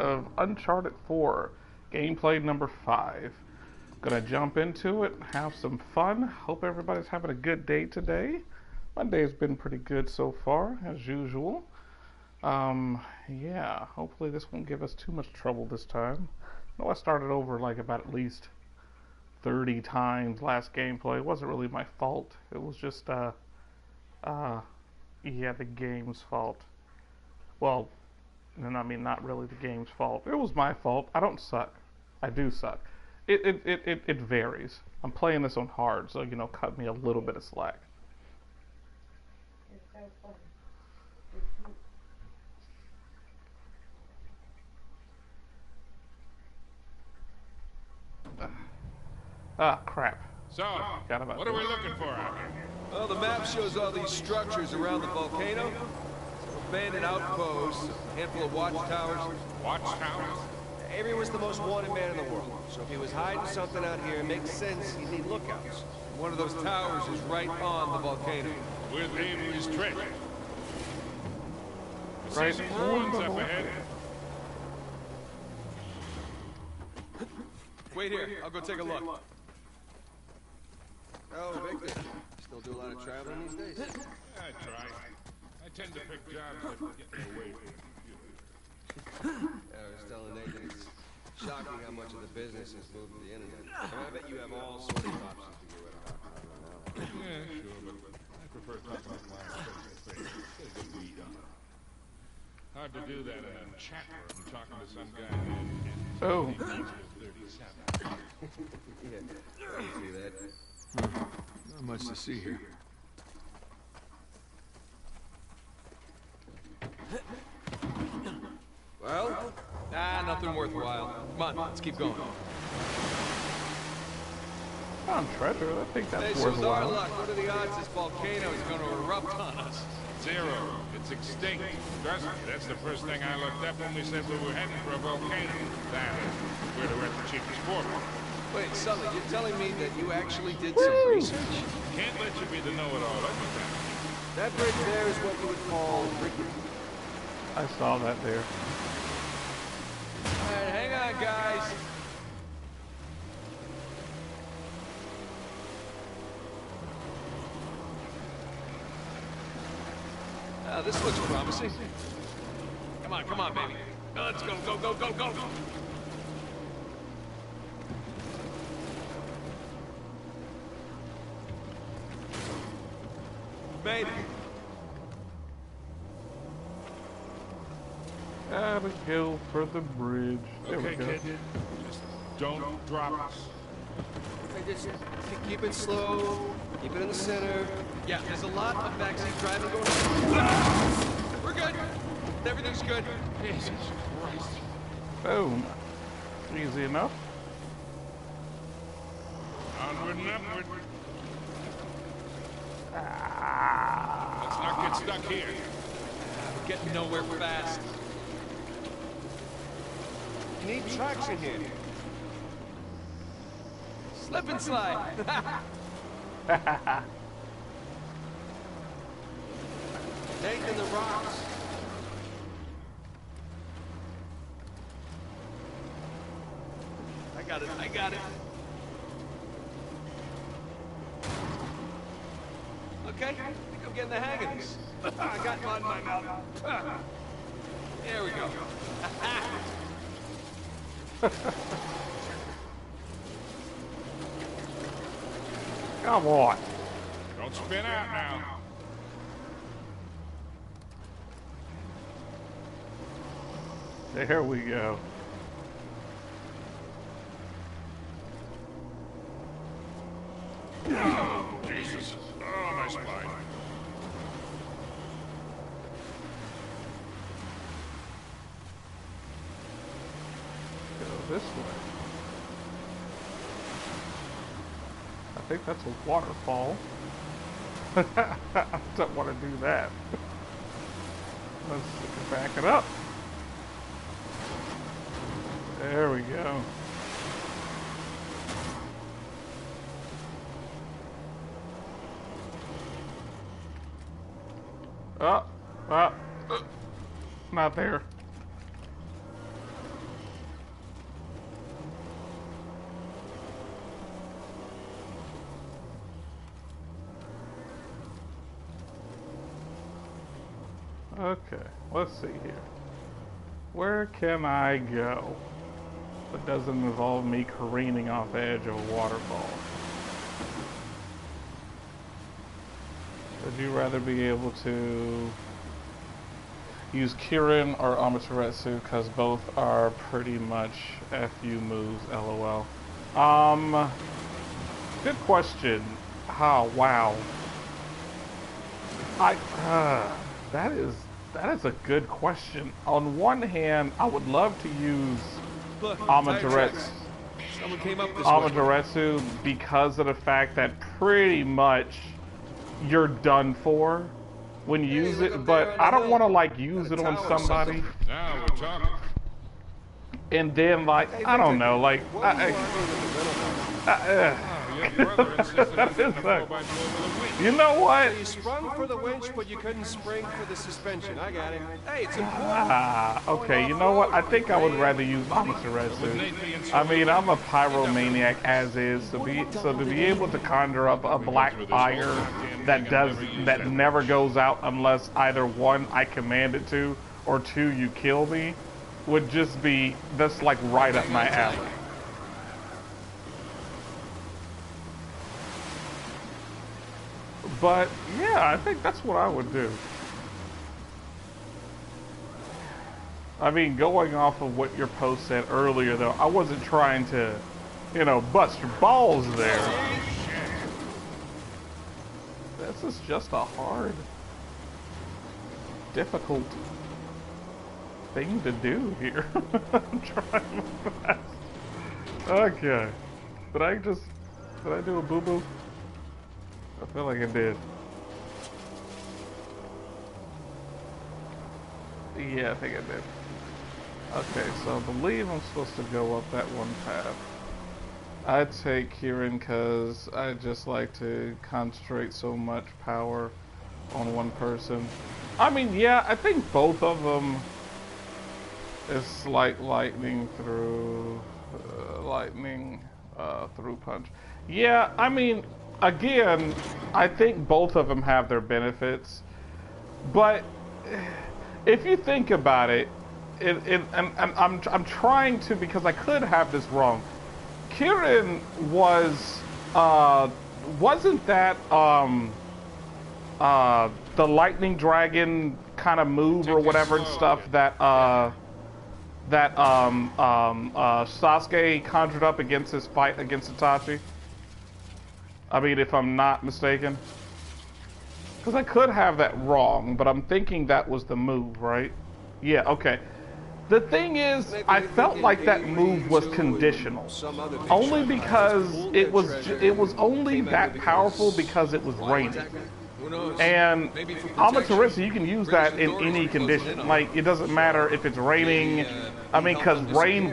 of Uncharted 4, gameplay number 5. Gonna jump into it, have some fun. Hope everybody's having a good day today. My day has been pretty good so far, as usual. Yeah, hopefully this won't give us too much trouble this time. I know I started over like about at least 30 times last gameplay. It wasn't really my fault. It was just, yeah, the game's fault. Well, and I mean, not really the game's fault. It was my fault. I don't suck. I do suck. It varies. I'm playing this on hard, so, you know, cut me a little bit of slack. It's so funny. Ah, crap. So, Got about what are we looking for out here? Well, the map shows all these structures around the volcano. Some abandoned outposts, a handful of watchtowers. Watchtowers? Avery was the most wanted man in the world, so if he was hiding something out here, it makes sense he'd need lookouts. One of those towers is right on the volcano. With Avery's treasure. I Right see some on ruins the up ahead. Wait here, I'll go take a look. Oh, Victor, still do a lot of traveling these days? I try. I tend to pick jobs that get me away from the computer. I was telling Nathan, it's shocking how much of the business has moved to the internet. I bet you have all sorts of options to get rid of. Yeah, sure, but I prefer talking about clients face-to-face. Get a good read on it. Hard to do that in a chat room talking to some guy Oh. 37. Yeah, I can see that. Not much to see here. Well? Nothing worthwhile. Come on, let's keep going. Found treasure. I think that's Hey, so with our worthwhile. luck, what are the odds this volcano is going to erupt on us? 0. It's extinct. Trust me, that's the first thing I looked up when we said we were heading for a volcano. That is, where to rent the cheapest sport. Wait, Sully, you're telling me that you actually did some research? Can't let you be the know-it-all every time. That bridge there is what you would call rickety. I saw that there. Alright, hang on, guys. This looks promising. Come on, baby. Let's go, go. Baby. Gotta go for the bridge. There we Okay, go. kid. Just don't drop us. Hey, just keep it slow. Keep it in the center. Yeah, there's a lot of backseat driving going on. We're good. Everything's good. Jesus Christ. Boom. Easy enough. Onward and upward. Ah. Let's not get stuck here. We're getting nowhere fast. You need traction here. Slip and slide. Nathan, the rocks. I got it. Okay, I think I'm getting the hang of this. I got mud in my mouth. There we go. Come on. Don't spin out now. There we go. Oh, Jesus. Oh, my spine. Go this way. I think that's a waterfall. I don't want to do that. Let's back it up. There we go. Oh, not there. Okay, let's see here. Where can I go that doesn't involve me careening off the edge of a waterfall? Would you rather be able to use Kirin or Amaterasu, because both are pretty much FU moves, LOL. Good question. Wow. That is a good question. On one hand, I would love to use Amaterasu. Someone came up this Amaterasu because of the fact that pretty much you're done for when you use it, but I don't want to like use it on somebody Now we're talking. and then like I don't know, like Your brother insisted on getting a 4x4 like, with a winch. you know what? You sprung for the winch, but you couldn't spring for the suspension. I got it. Hey, it's important. Okay, you know what? I think I would rather use Amaterasu. I mean, I'm a pyromaniac as is, to be able to conjure up a black fire that never goes out unless either one I command it to or two you kill me would just be that's like right up my alley. But yeah, I think that's what I would do. I mean, going off of what your post said earlier, though, I wasn't trying to, bust your balls there. This is just a hard, difficult thing to do here. I'm trying my best. Okay. Did I do a boo-boo? I feel like I did. Yeah, I think I did. Okay, so I believe I'm supposed to go up that one path. I'd take Kirin because I just like to concentrate so much power on one person. I mean, yeah, I think both of them is like lightning through punch. Yeah, I mean, again, I think both of them have their benefits, but if you think about it, and I'm trying to, because I could have this wrong. Kirin wasn't that the lightning dragon kind of move or whatever and stuff that Sasuke conjured up against his fight against Itachi? I mean, if I'm not mistaken. Because I could have that wrong, but I'm thinking that was the move, right? Yeah, okay. The thing is, I felt like that move was conditional. Only because it was only that powerful because it was raining. And Amaterasu, you can use that in any condition. Like, it doesn't matter if it's raining. I mean, because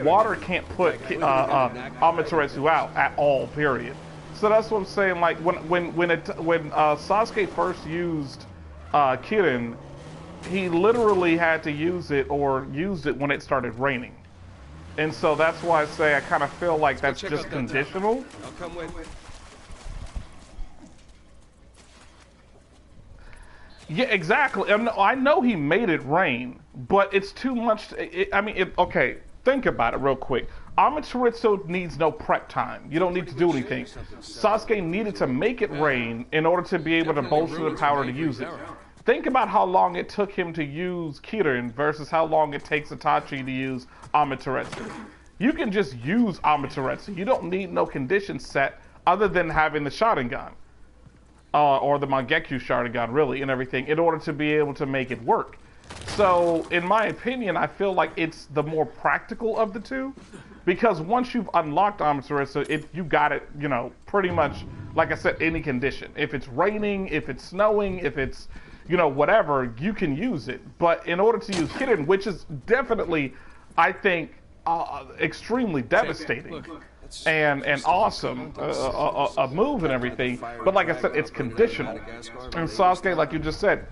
water can't put Amaterasu out at all, period. So that's what I'm saying. Like when Sasuke first used Kirin, he literally had to use it or used it when it started raining, and so that's why I say I kind of feel like that's just conditional. I'll come with. Yeah, exactly. I know he made it rain, but it's too much. Okay, think about it real quick. Amaterasu needs no prep time. You don't need to do anything. Sasuke needed to make it rain in order to be able to bolster the power to use it. Think about how long it took him to use Kirin versus how long it takes Itachi to use Amaterasu. You can just use Amaterasu. You don't need no conditions set other than having the Sharingan. Or the Mangekyo Sharingan, really, and everything, in order to be able to make it work. So, in my opinion, I feel like it's the more practical of the two, because once you've unlocked Amaterasu, you got it, pretty much, like I said, any condition. If it's raining, if it's snowing, if it's, whatever, you can use it. But in order to use Kirin, which is definitely, I think, extremely devastating and awesome, a move and everything, but like I said, it's conditional. And Sasuke, like you just said,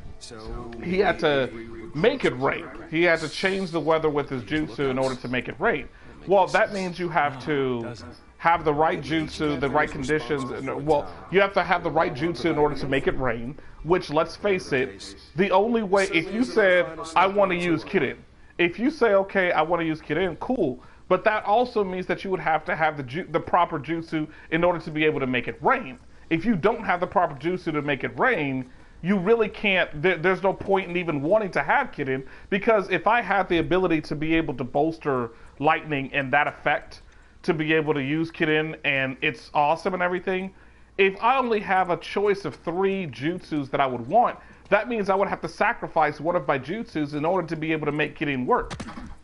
he had to make it rain. He had to change the weather with his jutsu in order to make it rain. Well, that means you have to have the right jutsu, the right conditions. Well, you have to have the right jutsu in order to make it rain, which, let's face it, the only way, if you said, I want to use Kirin, if you say, okay, I want to use Kirin, cool, but that also means that you would have to have the proper jutsu in order to be able to make it rain. If you don't have the proper jutsu to make it rain, you really can't, there's no point in even wanting to have Kirin, because if I had the ability to be able to bolster lightning and that effect, to be able to use Kirin, and it's awesome and everything, if I only have a choice of 3 jutsus that I would want, that means I would have to sacrifice one of my jutsus in order to be able to make Kirin work.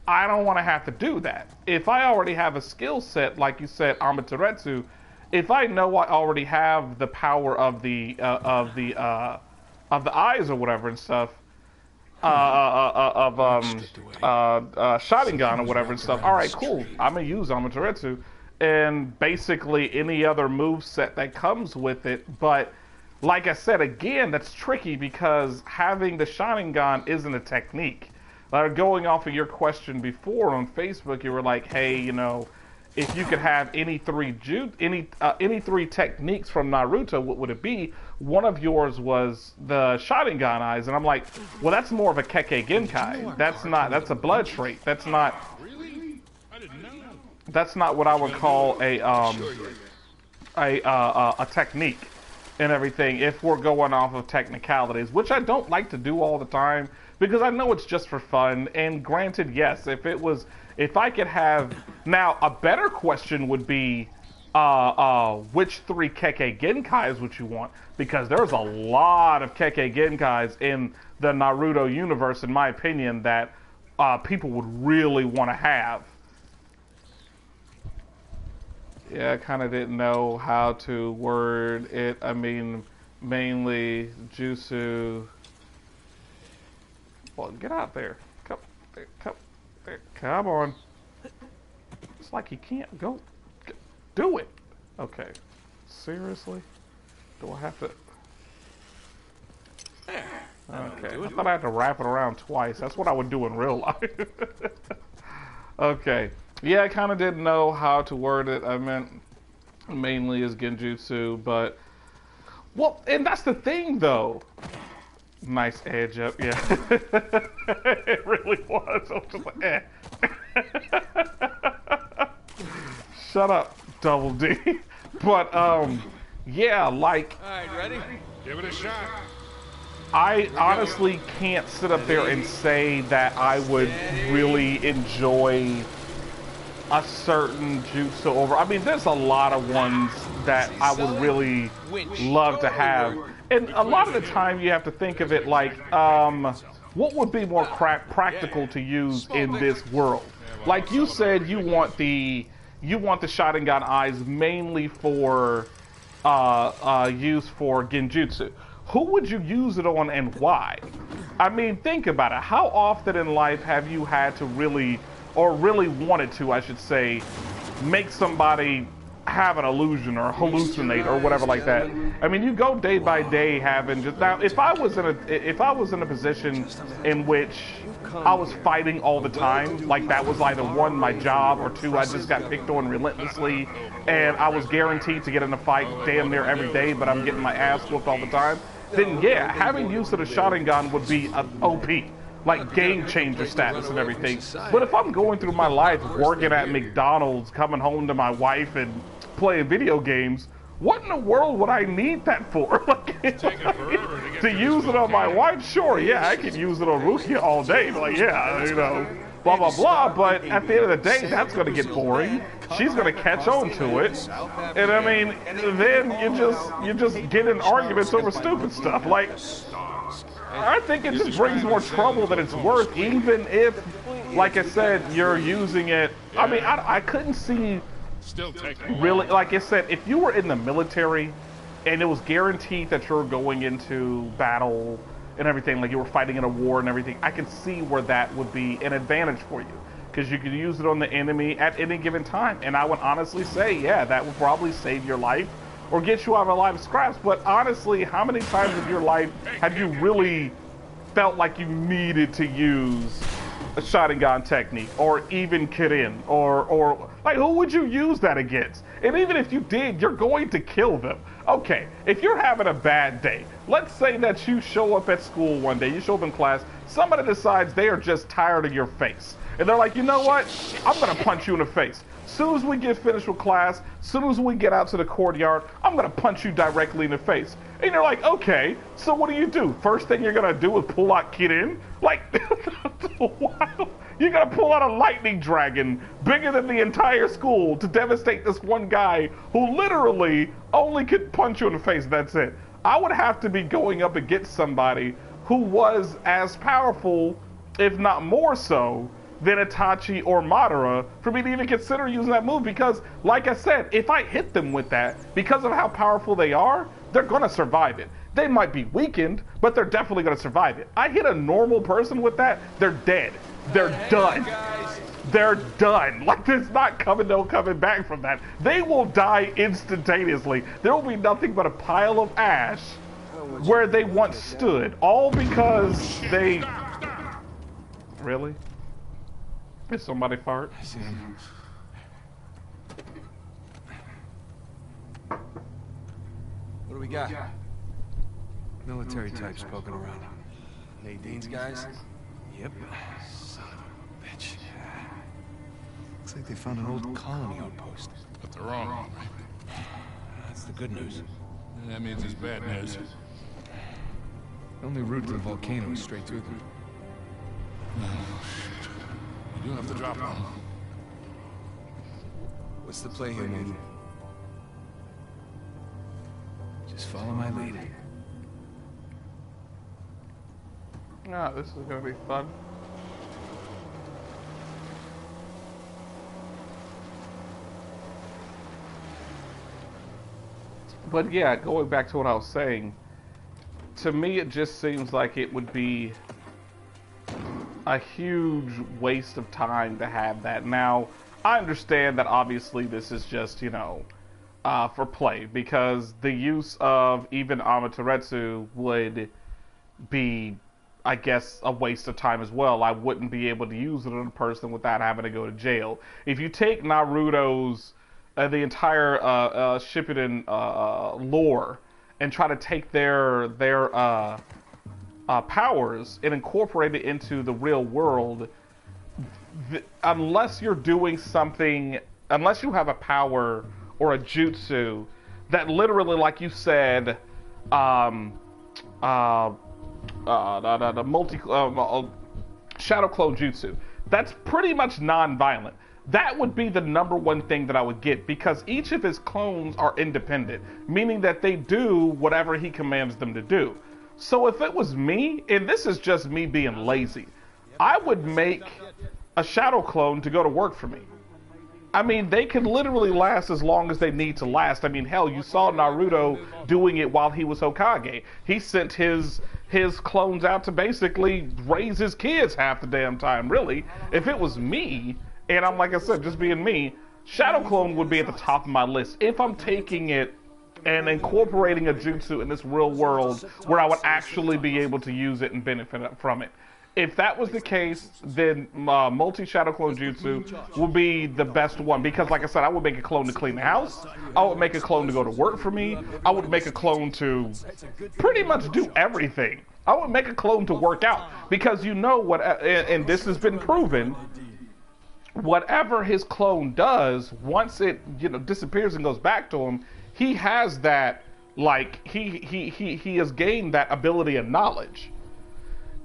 I don't want to have to do that. If I already have a skill set, like you said, Amaterasu, if I know I already have the power of the eyes or whatever and stuff, Sharingan or whatever and stuff. All right, cool. I'm gonna use Amaterasu and basically any other move set that comes with it. But like I said, again, that's tricky because having the Sharingan isn't a technique. Going off of your question before on Facebook, you were like, hey, you know, if you could have any 3 techniques from Naruto, what would it be? One of yours was the Sharingan eyes, and I'm like, well, that's more of a Kekkei Genkai. That's a blood trait. That's not. Really? I didn't know. That's not what I would call a technique and everything. If we're going off of technicalities, which I don't like to do all the time because I know it's just for fun. And granted, yes, if I could have now a better question would be. Which 3 Kekkei Genkais would you want? Because there's a lot of Kekkei Genkais in the Naruto universe, in my opinion, that people would really want to have. Yeah, I kind of didn't know how to word it. I mean, mainly Jutsu. Well, get out there. Come on. It's like he can't go. Do it. Okay. Seriously? Do I have to? Okay. I thought I had to wrap it around twice. That's what I would do in real life. Okay. Yeah, I kind of didn't know how to word it. I meant mainly as Genjutsu, but well, and that's the thing though. Nice edge up, yeah. It really was. I was just like, eh. Shut up, Double D. But yeah, like. All right, ready? Give it a shot. I honestly can't sit up there and say that I would really enjoy a certain jutsu over. I mean, there's a lot of ones that I would really love to have. And a lot of the time you have to think of it like, what would be more practical to use in this world? Like you said, you want the Sharingan eyes mainly for use for Genjutsu. Who would you use it on and why? I mean, think about it. How often in life have you had to really wanted to, I should say, make somebody have an illusion or hallucinate or whatever like that? I mean, you go day by day having just now. If I was in a position in which I was fighting all the time, like that was either one, my job, or two, I just got picked on relentlessly, and I was guaranteed to get in a fight damn near every day, but I'm getting my ass whooped all the time, then yeah, having use of the Sharingan would be an OP. Like game changer status and everything. But if I'm going through my life working at McDonald's, coming home to my wife and playing video games, what in the world would I need that for? Like, to use it on my wife? Sure, yeah, I could use it on Rukia all day. Like, yeah, you know, blah, blah, blah. But at the end of the day, that's going to get boring. She's going to catch on to it. And I mean, then you just get in arguments over stupid stuff. Like, I think it just brings more trouble than it's worth, even if, like I said, you're using it. I mean, I couldn't see really, like I said, if you were in the military and it was guaranteed that you're going into battle and everything, like you were fighting in a war and everything, I could see where that would be an advantage for you because you could use it on the enemy at any given time. And I would honestly say, yeah, that would probably save your life or get you out of a lot of scraps. But honestly, how many times in your life have you really felt like you needed to use a Sharingan technique, or even Kirin, or like who would you use that against? And even if you did, you're going to kill them. Okay, if you're having a bad day, let's say that you show up at school one day, you show up in class, somebody decides they are just tired of your face. And they're like, you know what? I'm gonna punch you in the face. Soon as we get finished with class, soon as we get out to the courtyard, I'm gonna punch you directly in the face. And you're like, okay, so what do? First thing you're gonna do is pull out Kirin? Like, you're gonna pull out a lightning dragon bigger than the entire school to devastate this one guy who literally only could punch you in the face, that's it. I would have to be going up against somebody who was as powerful, if not more so, than Itachi or Madara for me to even consider using that move, because like I said, if I hit them with that, because of how powerful they are, they're gonna survive it. They might be weakened, but they're definitely gonna survive it. I hit a normal person with that, they're dead. They're done. They're done. Like, there's no coming back from that. They will die instantaneously. There will be nothing but a pile of ash where they once stood, all because they... Really? Did somebody fart? I see him. What do we got? Military types poking around. Nadine's guys? Yep. Son of a bitch. Looks like they found an old colony outpost. But they're wrong. That's the good news. That means it's bad news. The only route to the volcano is straight through them. Oh, shit. You do have to drop one. What's the play here, Nathan? Just follow my lead. Ah, this is gonna be fun. But yeah, going back to what I was saying, to me it just seems like it would be a huge waste of time to have that. Now, I understand that obviously this is just, you know, for play, because the use of even Amaterasu would be, I guess, a waste of time as well. I wouldn't be able to use it on a person without having to go to jail. If you take Naruto's, the entire Shippuden lore, and try to take their powers and incorporate it into the real world, unless you're doing something, unless you have a power or a jutsu that literally, like you said, the shadow clone jutsu, that's pretty much non-violent. That would be the number one thing that I would get, because each of his clones are independent, meaning that they do whatever he commands them to do. So if it was me, and this is just me being lazy, I would make a shadow clone to go to work for me. I mean, they can literally last as long as they need to last. I mean, hell, you saw Naruto doing it while he was Hokage. He sent his clones out to basically raise his kids half the damn time, really. If it was me, and I'm, like I said, just being me, shadow clone would be at the top of my list. If I'm taking it and incorporating a jutsu in this real world where I would actually be able to use it and benefit from it. If that was the case, then multi-shadow clone jutsu would be the best one, because like I said, I would make a clone to clean the house, I would make a clone to go to work for me, I would make a clone to pretty much do everything. I would make a clone to work out, because you know what, and this has been proven, whatever his clone does, once it, you know, disappears and goes back to him, he has that, like, he has gained that ability and knowledge.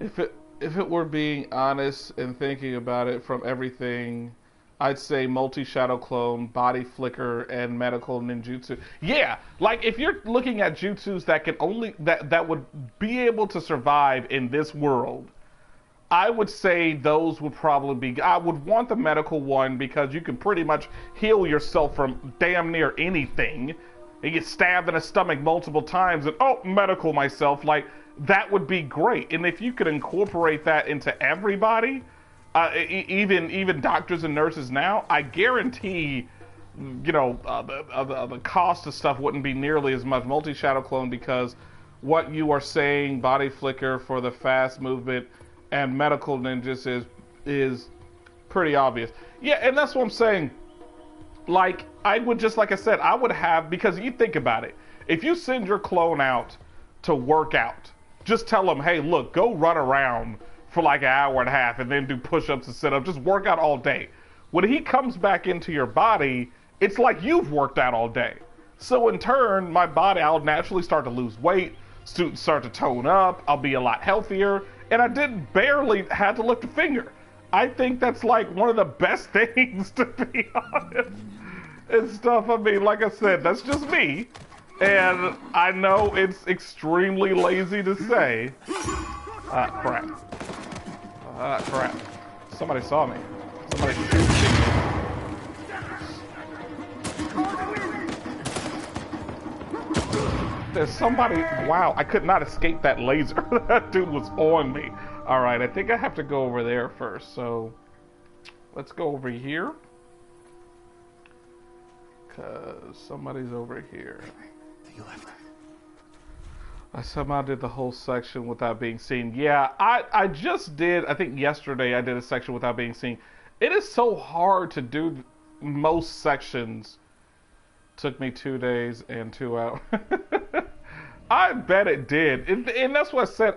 If it were being honest and thinking about it from everything, I'd say multi-shadow clone, body flicker, and medical ninjutsu. Yeah, like if you're looking at jutsus that can only that would be able to survive in this world, I would say those would probably be. I would want the medical one, because you can pretty much heal yourself from damn near anything. You get stabbed in the stomach multiple times and, oh, medical myself. Like, that would be great. And if you could incorporate that into everybody, even doctors and nurses now, I guarantee, you know, the cost of stuff wouldn't be nearly as much. Multi-shadow clone, because what you are saying, body flicker for the fast movement, and medical ninjas is pretty obvious. Yeah, and that's what I'm saying. Like, I would just, like I said, I would have, because you think about it. If you send your clone out to work out, just tell them, hey, look, go run around for like an hour and a half and then do push-ups and sit-ups. Just work out all day. When he comes back into your body, it's like you've worked out all day. So in turn, my body, I'll naturally start to lose weight, start to tone up, I'll be a lot healthier, and I barely had to lift a finger. I think that's like one of the best things, to be honest, and stuff. I mean, like I said, that's just me, and I know it's extremely lazy to say. Crap. Crap. Somebody saw me. Somebody shoot me. There's somebody. Wow, I could not escape that laser. That dude was on me. Alright, I think I have to go over there first, so let's go over here. Because somebody's over here. I somehow did the whole section without being seen. Yeah, I just did, I think yesterday I did a section without being seen. It is so hard to do most sections. Took me 2 days and 2 hours. I bet it did. And that's what I said.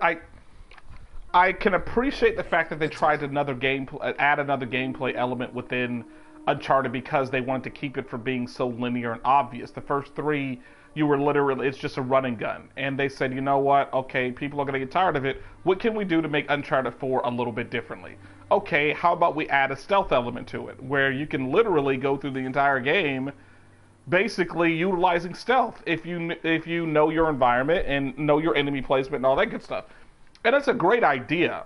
I can appreciate the fact that they tried add another gameplay element within Uncharted because they wanted to keep it from being so linear and obvious. The first 3, you were literally, it's just a run and gun. And they said, you know what? Okay, people are going to get tired of it. What can we do to make Uncharted 4 a little bit differently? Okay, how about we add a stealth element to it where you can literally go through the entire game basically utilizing stealth if you know your environment and know your enemy placement and all that good stuff. And it's a great idea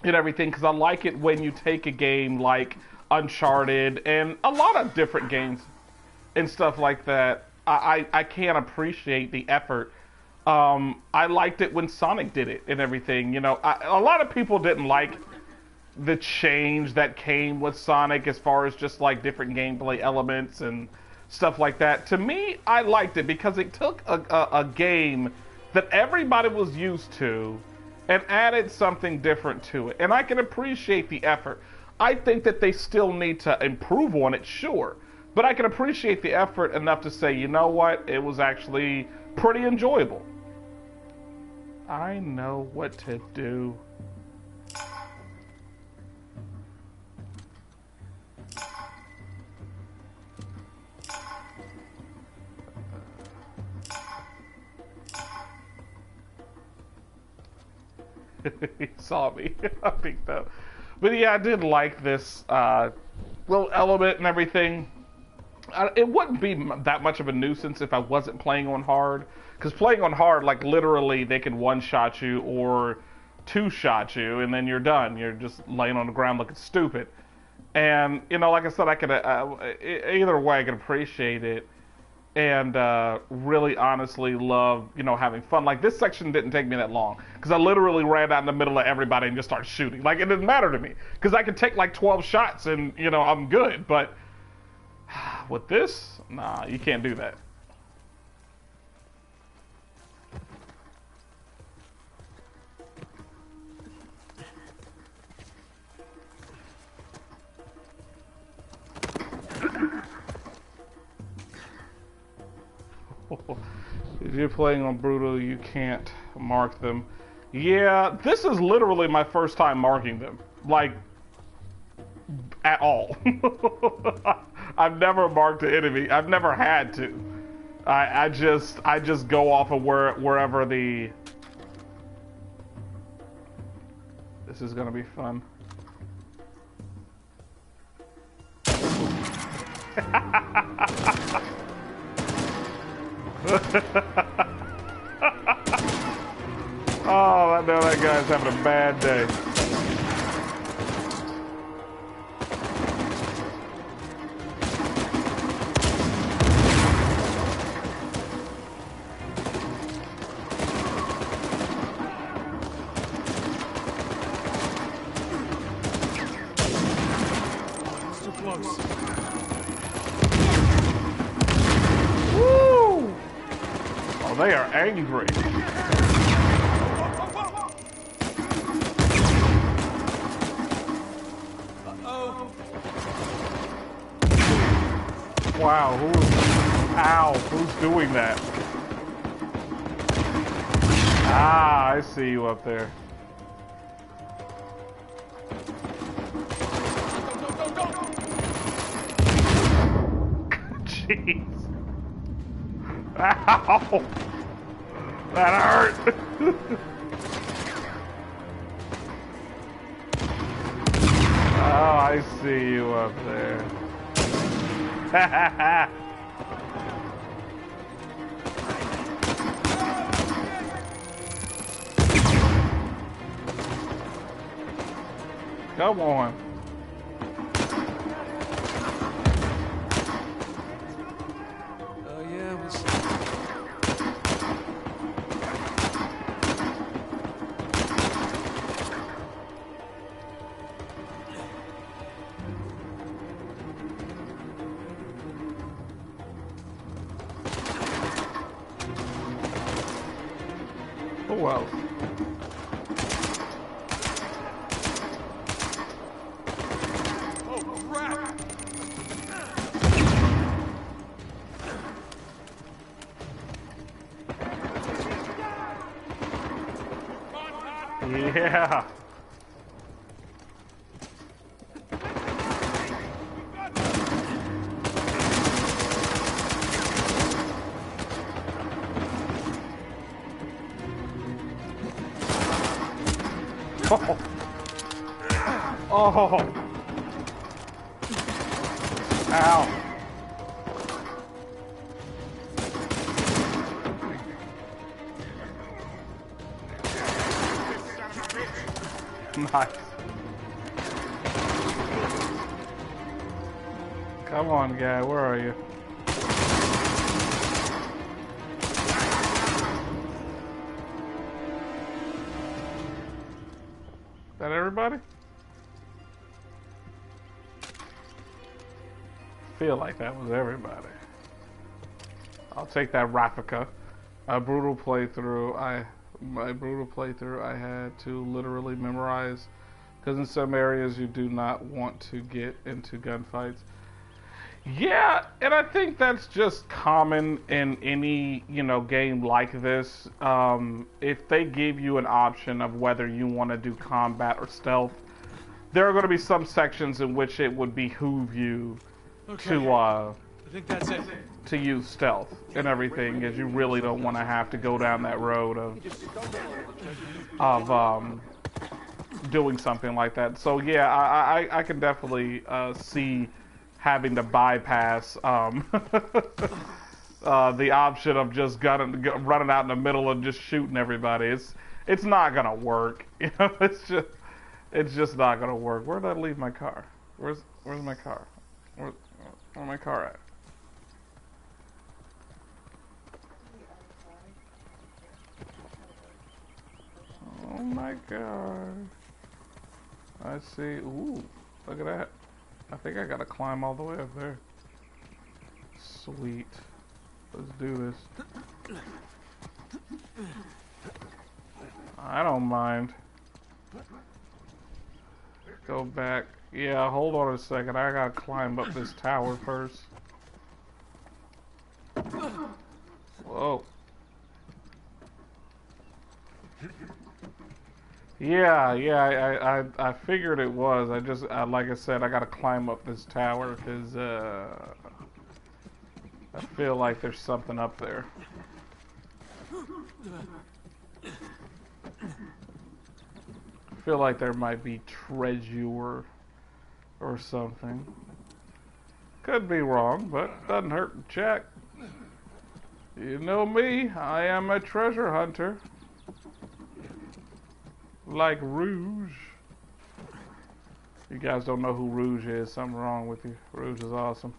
and everything, because I like it when you take a game like Uncharted and a lot of different games and stuff like that. I can't appreciate the effort. I liked it when Sonic did it and everything. You know, a lot of people didn't like the change that came with Sonic as far as just like different gameplay elements and stuff like that. To me, I liked it because it took a game that everybody was used to and added something different to it. And I can appreciate the effort. I think that they still need to improve on it, sure. But I can appreciate the effort enough to say, you know what? It was actually pretty enjoyable. I know what to do. He saw me. I think that. But yeah, I did like this little element and everything. It wouldn't be that much of a nuisance if I wasn't playing on hard. Because playing on hard, like literally, they can one-shot you or two-shot you, and then you're done. You're just laying on the ground looking stupid. And, you know, like I said, I could either way, I could appreciate it. And really honestly love, you know, having fun. Like, this section didn't take me that long. Because I literally ran out in the middle of everybody and just started shooting. Like, it didn't matter to me. Because I could take like 12 shots and, you know, I'm good. But with this, nah, you can't do that. If you're playing on Brutal, you can't mark them. Yeah, this is literally my first time marking them. Like, at all. I've never marked an enemy. I've never had to. I just go off of wherever the... This is gonna be fun. Oh, I know that guy's having a bad day. It's too close. Woo! Oh, they are angry. Oh. Wow, ow, who's doing that? Ah, I see you up there. Jeez. Ow! That hurt! Oh, I see you up there. Come on. Oh yeah, we'll see. Who else? Oh crap! Yeah. Oh. Oh. Ow. Nice. Come on, guy. Where are you? Is that everybody? Feel like that was everybody. I'll take that Raffica. My brutal playthrough, I had to literally memorize, because in some areas you do not want to get into gunfights. Yeah, and I think that's just common in any, game like this. If they give you an option of whether you want to do combat or stealth, there are going to be some sections in which it would behoove you to I think that's it. to use stealth and everything, as you really don't want to have to go down that road of doing something like that. So yeah, I can definitely see having to bypass the option of just running out in the middle and just shooting everybody. It's not gonna work. It's just not gonna work. Where did I leave my car? Where's my car? Where's my car at? Oh my god. I see. Ooh, look at that. I think I gotta climb all the way up there. Sweet. Let's do this. I don't mind. Go back. Yeah, hold on a second. I gotta climb up this tower first. Whoa. Yeah, I figured it was. Like I said, I gotta climb up this tower because I feel like there's something up there. I feel like there might be treasure or something. Could be wrong, but doesn't hurt to check. You know me, I am a treasure hunter. Like Rouge. You guys don't know who Rouge is, something wrong with you. Rouge is awesome.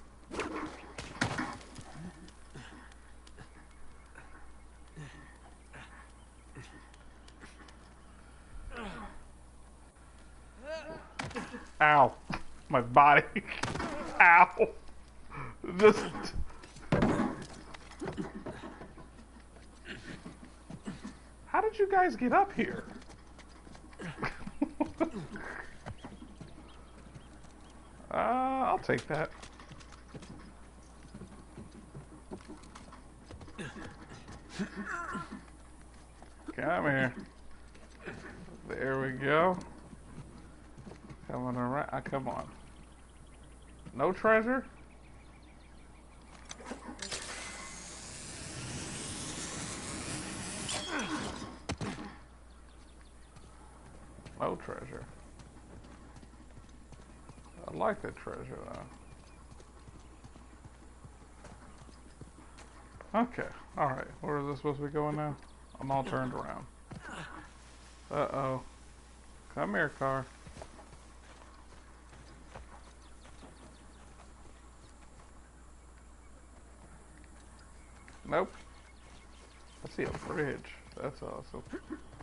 Ow. My body. Ow. Just... How did you guys get up here? I'll take that. Come here. There we go. Coming around. Come on. No treasure? No treasure. I like the treasure though. Okay. Alright. Where is this supposed to be going now? I'm all turned around. Uh-oh. Come here, car. Nope. I see a bridge. That's awesome.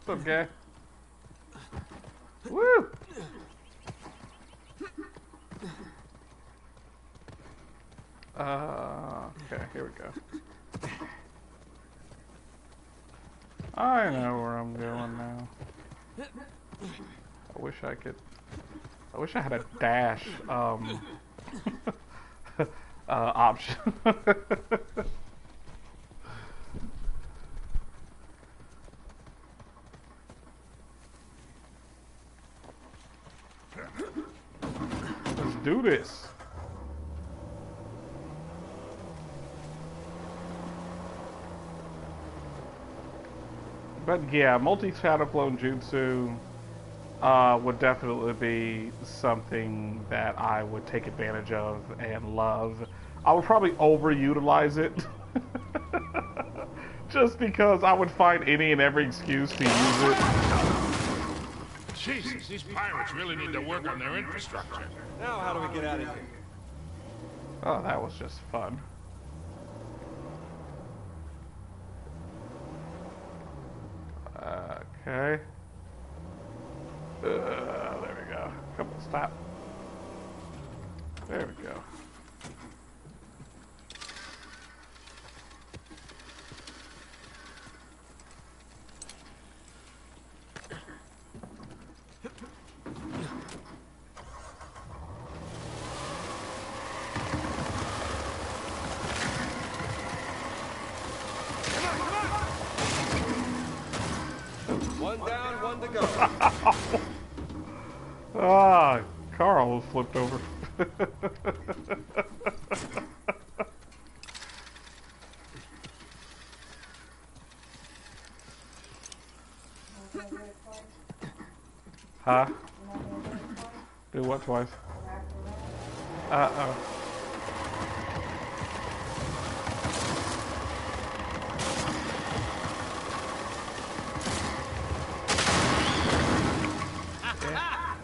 What's up, guy? Woo! Okay, here we go. I know where I'm going now. I wish I had a dash, option. Let's do this. But yeah, multi-shadow clone jutsu would definitely be something that I would take advantage of and love. I would probably overutilize it. Just because I would find any and every excuse to use it. Jesus, these pirates really need to work on their infrastructure. Now, how do we get out of here? Oh, that was just fun. Okay. There we go. Come on, stop. There we go. One down, one to go. Ah, Carl was flipped over. Huh? Do what twice? Uh-oh.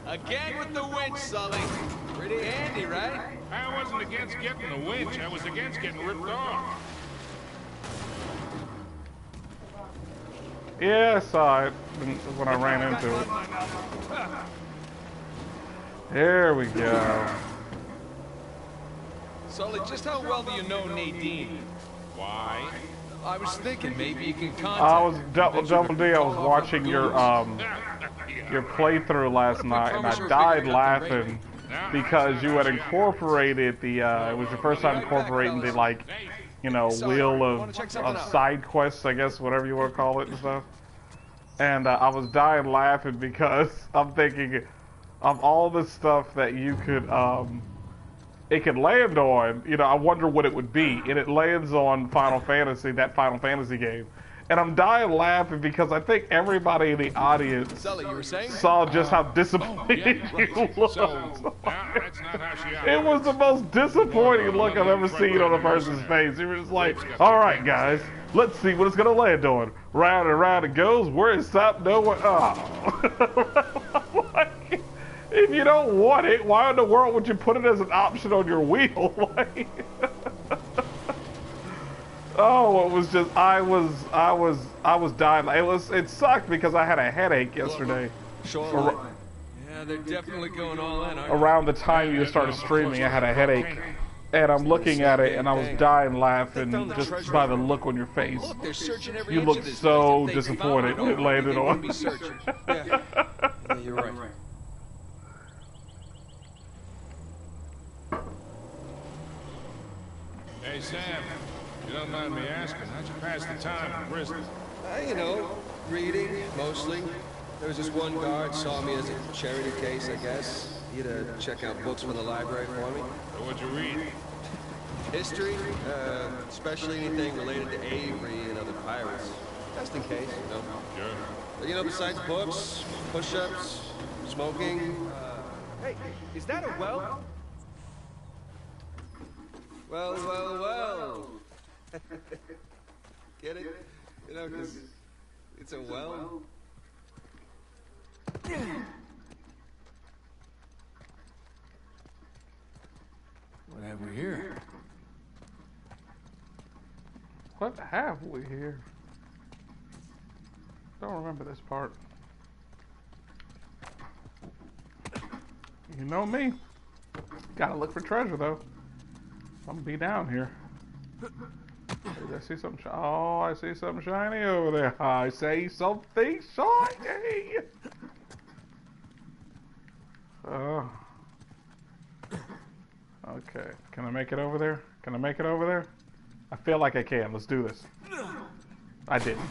Again with the winch, Sully. Pretty handy, right? I wasn't against getting the winch. I was against getting ripped off. Yeah, I saw it when I ran into it. There we go. Sully, just how well do you know Nadine? Why? I was thinking maybe you can contact I was her. Double D. I was watching your playthrough last night, and I died laughing because you had incorporated the. It was your first time incorporating the wheel of side quests, I guess, whatever you want to call it and stuff. And I was dying laughing because I'm thinking of all the stuff that you could it could land on. You know, I wonder what it would be, and it lands on Final Fantasy, that Final Fantasy game. And I'm dying laughing because I think everybody in the audience Sully, you were saying? saw just how disappointed you looked. So, that's not how she It was the most disappointing look I've ever seen on a person's face. He was just like, all right, guys, let's see what it's going to land on. Round and round it goes. Where is stop? Nowhere. Oh. Like, if you don't want it, why in the world would you put it as an option on your wheel? Like, oh, it was just, I was dying. It sucked because I had a headache yesterday. Yeah, they're definitely going all in, aren't they? Around the time you started streaming, I had a headache. And I'm looking at it, and I was dying laughing just by the look on your face. Look, they're searching every You inch look of this so place. If they disappointed found when it landed they on. wouldn't be searching. Yeah, you're right. Hey, Sam, you don't mind me asking, how'd you pass the time in prison? You know, reading, mostly. There was this one guard saw me as a charity case, I guess. He had to check out books from the library for me. So what'd you read? History, especially anything related to Avery and other pirates. Just in case, you know. Sure. But, you know, besides books, push-ups, smoking... Hey, is that a well? Well, well, well. Get it? You know, 'cause it's a well. What have we here? What have we here? Don't remember this part. You know me. Gotta look for treasure though. I'm gonna be down here. Did I see something? Oh, I see something shiny over there. I say something shiny. Oh. Okay. Can I make it over there? Can I make it over there? I feel like I can. Let's do this. I didn't.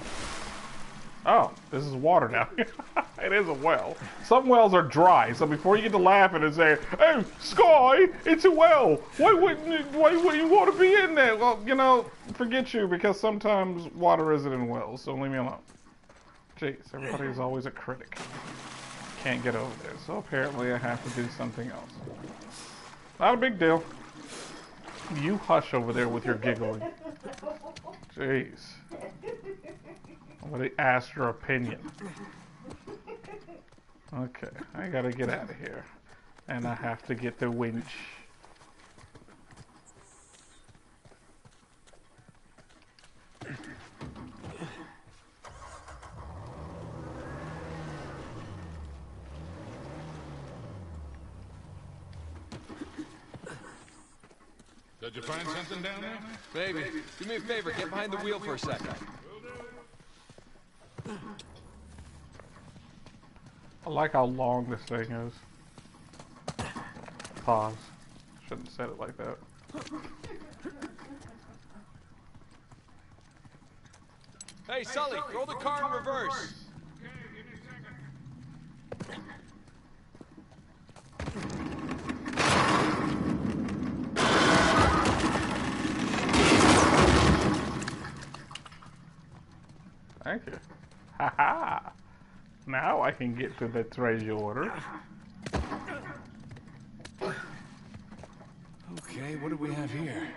Oh, this is water now. It is a well. Some wells are dry, so before you get to laughing and say, "Hey, Sky, it's a well. Why wouldn't you want to be in there?" Well, you know, forget you, because sometimes water isn't in wells, so leave me alone. Jeez, everybody's always a critic. Can't get over there, so apparently I have to do something else. Not a big deal. You hush over there with your giggling. Jeez. Somebody asked your opinion. Okay, I gotta get out of here. And I have to get the winch. Did you find something down there? Baby, do me a favor, get behind the wheel for a second. I like how long this thing is. Pause. Shouldn't have said it like that. Hey, Sully, throw the car in reverse. Thank you. Haha. Now I can get to the treasure. Okay, what do we have here?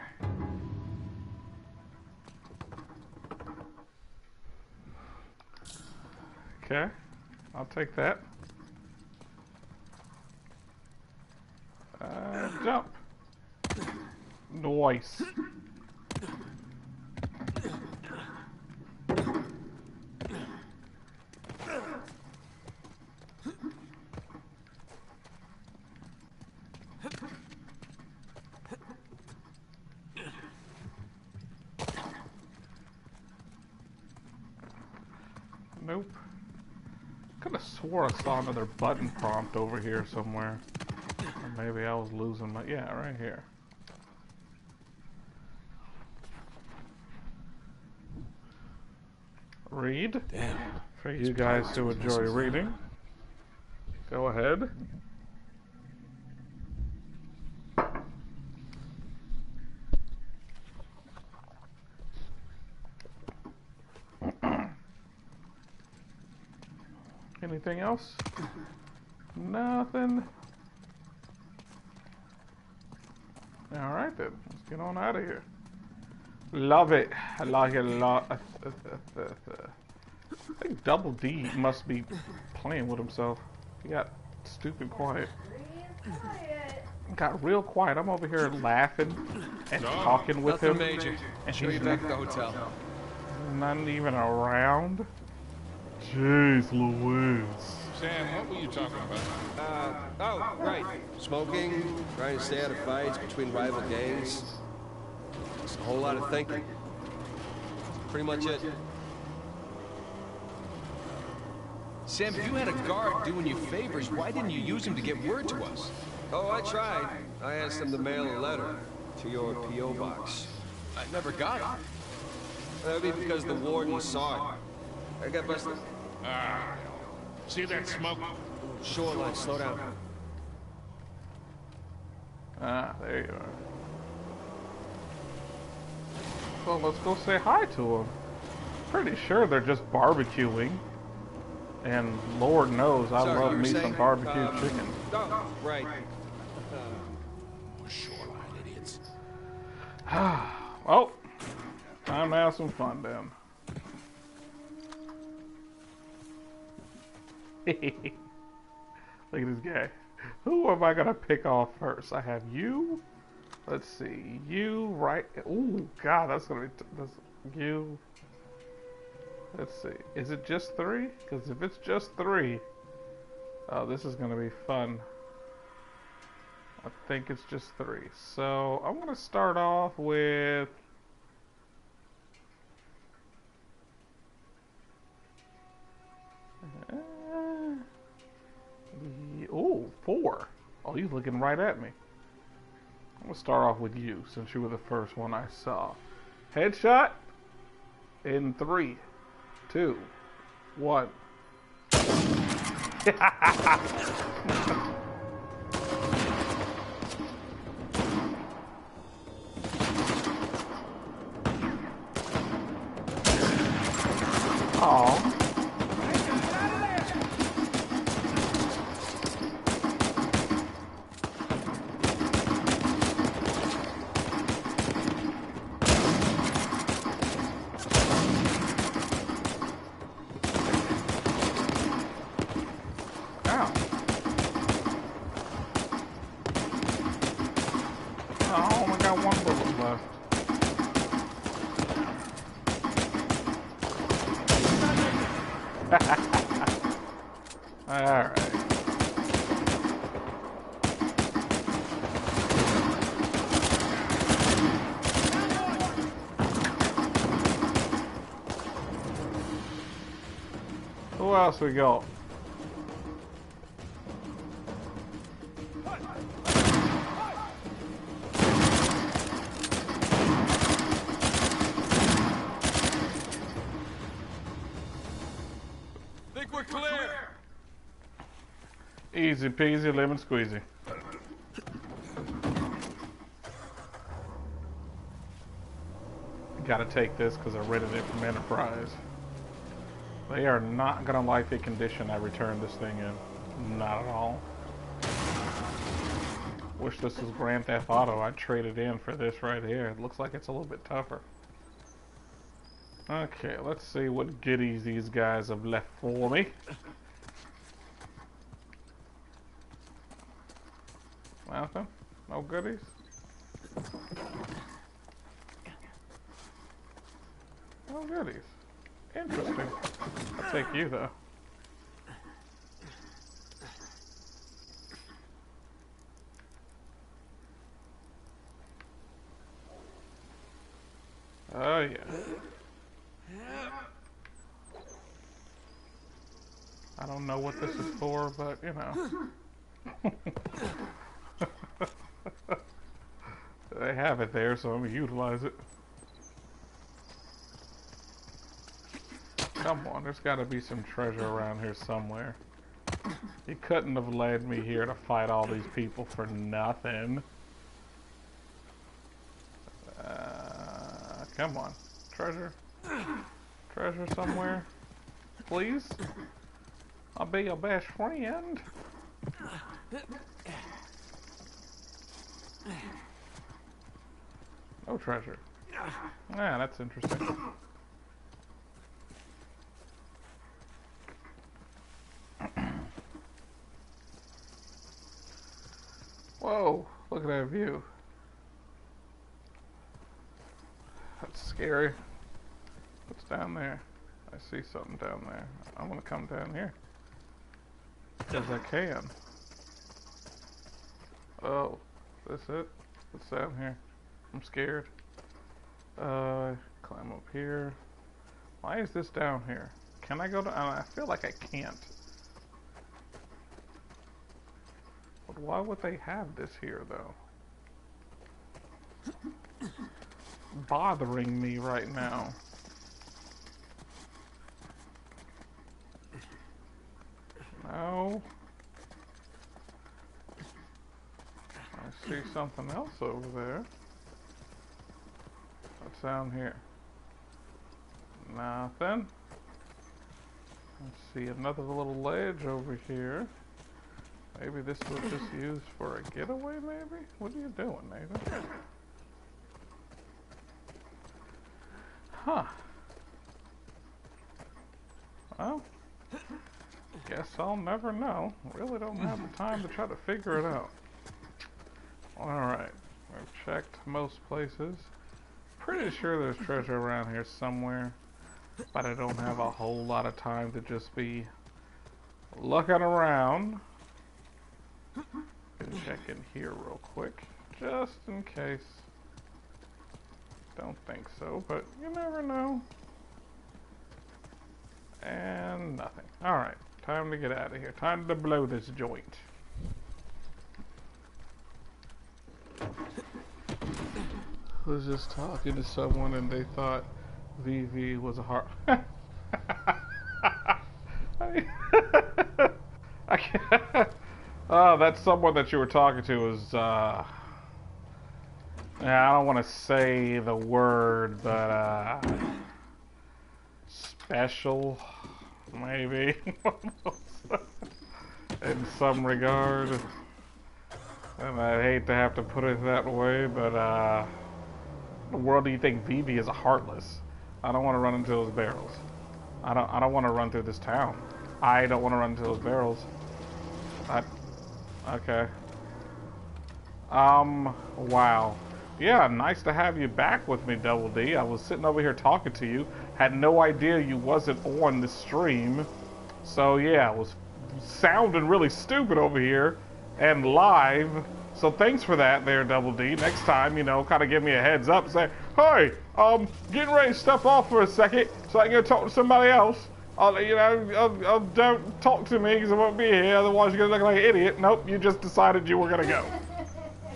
Okay, I'll take that. Jump. Nice. Nope. Could have swore I saw another button prompt over here somewhere. Or maybe I was losing my... Yeah, right here. Read. Damn. For you guys who enjoy reading, go ahead. Anything else? Nothing. Alright then, let's get on out of here. Love it. I like it a lot. I think Double D must be playing with himself. He got stupid quiet. Got real quiet. I'm over here laughing and talking with him. Major. And Show you he's back at the hotel. not even around. Jeez Louise. Sam, what were you talking about? Oh, right. Smoking, trying to stay out of fights between rival gangs. Just a whole lot of thinking. Pretty much it. Sam, if you had a guard doing you favors, why didn't you use him to get word to us? Oh, I tried. I asked them to mail a letter to your P.O. box. I never got it. That would be because the warden saw it. I got busted. Ah, see that smoke? Shoreline, slow down. Ah, there you are. Well, let's go say hi to them. Pretty sure they're just barbecuing. And Lord knows I Sorry, love you were me saying? some barbecue chicken. Oh, right. Shoreline idiots. Well, time to have some fun then. Look at this guy. Who am I gonna pick off first? I have you. Let's see. You right. Ooh, God, that's gonna be. That's you. Let's see. Is it just 3? Because if it's just 3, oh, this is gonna be fun. I think it's just 3. So I'm gonna start off with. Ooh, 4. Oh, you're looking right at me. I'm gonna start off with you since you were the first one I saw. Headshot in 3, 2, 1. Aw. Ow. Oh, I only got 1 bullet left. Alright. Who else we got? Think we're clear. Easy peasy lemon squeezy. Gotta take this because I rented it from Enterprise. They are not gonna like the condition I returned this thing in. Not at all. Wish this was Grand Theft Auto. I'd trade it in for this right here. It looks like it's a little bit tougher. Okay, let's see what goodies these guys have left for me. Nothing? No goodies? No goodies. Interesting. I'll take you though. Oh yeah. I don't know what this is for, but you know. They have it there, so I'm gonna utilize it. Come on, there's gotta be some treasure around here somewhere. He couldn't have led me here to fight all these people for nothing. Come on. Treasure? Treasure somewhere? Please? I'll be your best friend. No treasure. Ah, that's interesting. Whoa, look at that view. That's scary. What's down there? I see something down there. I'm gonna come down here. Because I can. Oh, is this it? What's down here? I'm scared. Climb up here. Why is this down here? Can I go down? I feel like I can't. But why would they have this here, though? bothering me right now? No. I see something else over there. What's down here? Nothing. Let's see, another little ledge over here. Maybe this was just used for a getaway, maybe? What are you doing, Nathan? Huh. Well, guess I'll never know. Really don't have the time to try to figure it out. Alright, I've checked most places. Pretty sure there's treasure around here somewhere, but I don't have a whole lot of time to just be looking around. Gonna check in here real quick, just in case. Don't think so, but you never know. And nothing. Alright, time to get out of here. Time to blow this joint. I was just talking to someone and they thought VV was a heart. I can't. Oh, that someone that you were talking to was, yeah, I don't want to say the word, but, special, maybe, in some regard. And I hate to have to put it that way, but, the world do you think VV is a heartless? I don't want to run into those barrels. I don't want to run through this town. I don't want to run into those barrels. Okay. Wow. Yeah, nice to have you back with me, Double D. I was sitting over here talking to you. Had no idea you wasn't on the stream. So yeah, I was sounding really stupid over here and live. So thanks for that there, Double D. Next time, you know, kind of give me a heads up. Say, hey, getting ready to step off for a second so I can go talk to somebody else. Don't talk to me because I won't be here. Otherwise, you're going to look like an idiot. Nope, you just decided you were going to go.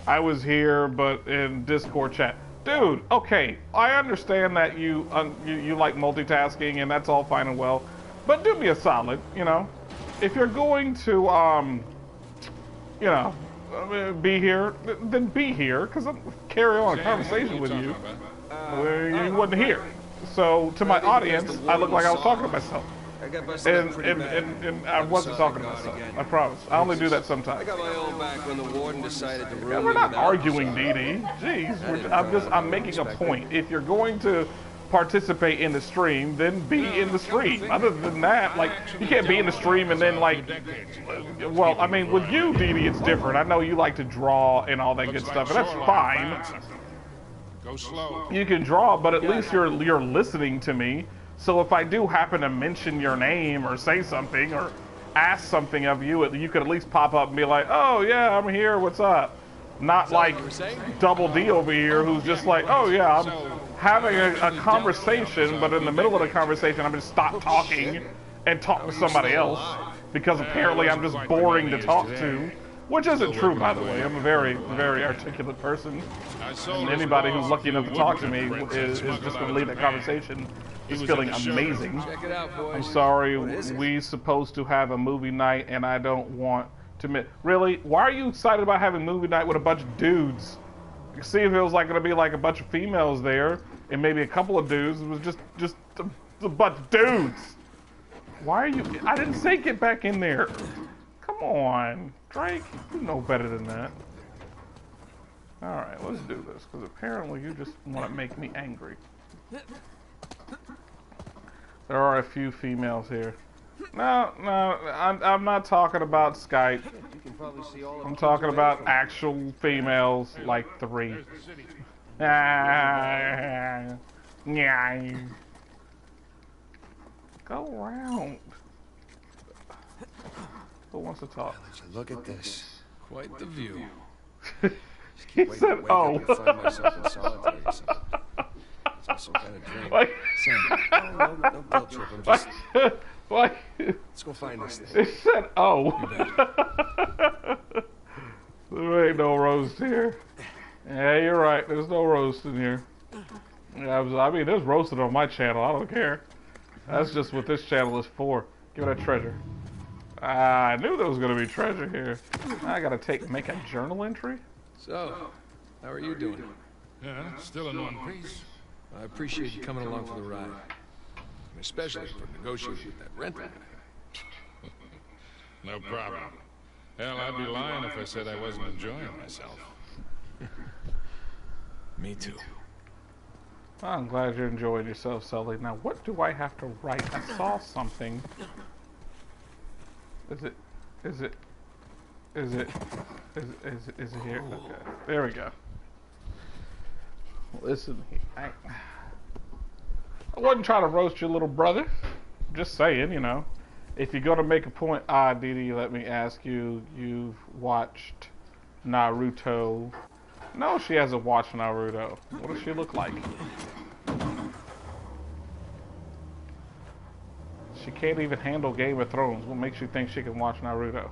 I was here, but in Discord chat. Dude, okay, I understand that you like multitasking, and that's all fine and well. But do me a solid, you know. If you're going to, you know, be here, then be here, because I'm carry on a conversation with you. You wasn't here. So, to my audience, I look like I was talking to myself. And I wasn't talking to myself. I promise. I only do that sometimes. I got my own back when the warden decided to ruin We're not arguing, Dee Dee. Jeez, I'm making a point. If you're going to participate in the stream, then be in the stream. Other than that, like, you can't be in the stream and then, like, well, I mean, with you, Dee Dee, it's different. I know you like to draw and all that good stuff, and that's fine. Go slow. You can draw, but at least you're listening to me. So if I do happen to mention your name or say something or ask something of you, you could at least pop up and be like, oh yeah, I'm here, what's up? Not like Double D over here who's just like, oh yeah, I'm having a conversation, but in the middle of the conversation I'm just stop talking and talk to somebody else because apparently I'm just boring to talk to. Which isn't true, by the way. I'm a very, very articulate person. And anybody who's lucky enough to talk to me is just going to leave that conversation just feeling amazing. Check it out, boys. I'm sorry, we supposed to have a movie night, and I don't want to miss. Really? Why are you excited about having movie night with a bunch of dudes? See if it was like going to be like a bunch of females there, and maybe a couple of dudes. It was just a bunch of dudes. Why are you? I didn't say get back in there. Come on, Drake, you know better than that. Alright, let's do this, because apparently you just want to make me angry. There are a few females here. No, I'm not talking about Skype. I'm talking about actual females, like 3. Go around. Who wants to talk? Look at this. Quite the view. He said, "Oh." Find myself in solitary or something. It's some kind of dream. Like, Sam, no guilt trip. I'm just. like, Let's go find this thing. it said, "Oh." There ain't no roast here. Yeah, you're right. There's no roast in here. Yeah, I mean, there's roasted on my channel. I don't care. That's just what this channel is for. Give it a treasure. I knew there was gonna be treasure here. I gotta make a journal entry. So, how are you doing? Yeah, still in one piece. I appreciate you coming along for the ride. And especially for negotiating with that rental guy. No problem. Hell, I'd be lying if I said I wasn't enjoying myself. Me too. I'm glad you're enjoying yourself, Sully. Now, what do I have to write? I saw something. Is it here? Okay. There we go. Listen, I wasn't trying to roast your little brother. Just saying, you know. If you're gonna make a point, Dee Dee, let me ask you, you've watched Naruto. No, she hasn't watched Naruto. What does she look like? She can't even handle Game of Thrones. What makes you think she can watch Naruto?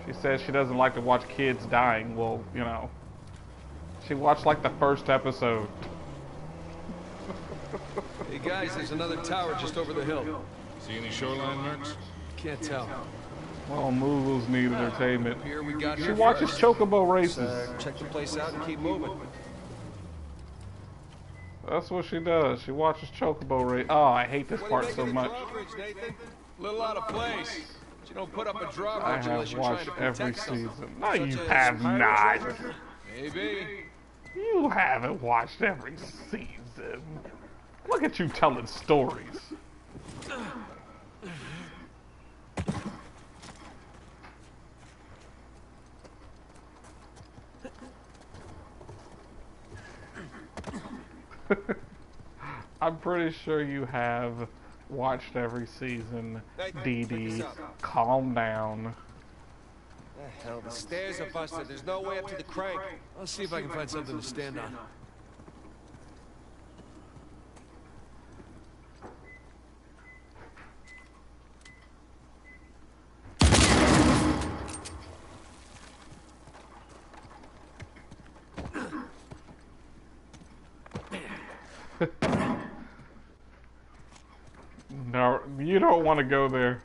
She says she doesn't like to watch kids dying. Well, you know, she watched like the first episode. Hey guys, there's another tower just over the hill. See any shoreline mercs? Can't tell. Well, Moogles need entertainment. Here we got She here watches first. Chocobo races. Check the place out and keep moving. That's what she does. She watches Chocobo race. Oh, I hate this part so much. Little out of place. You don't put up a drawbridge I unless have you're trying watched to every protect something. season. No, Such you as have not. Maybe. You haven't watched every season. Look at you telling stories. I'm pretty sure you have watched every season. Dee Dee, calm down. The hell, the stairs are busted. There's no way up to the crank. I'll see if I can find something to stand on. No, you don't want to go there.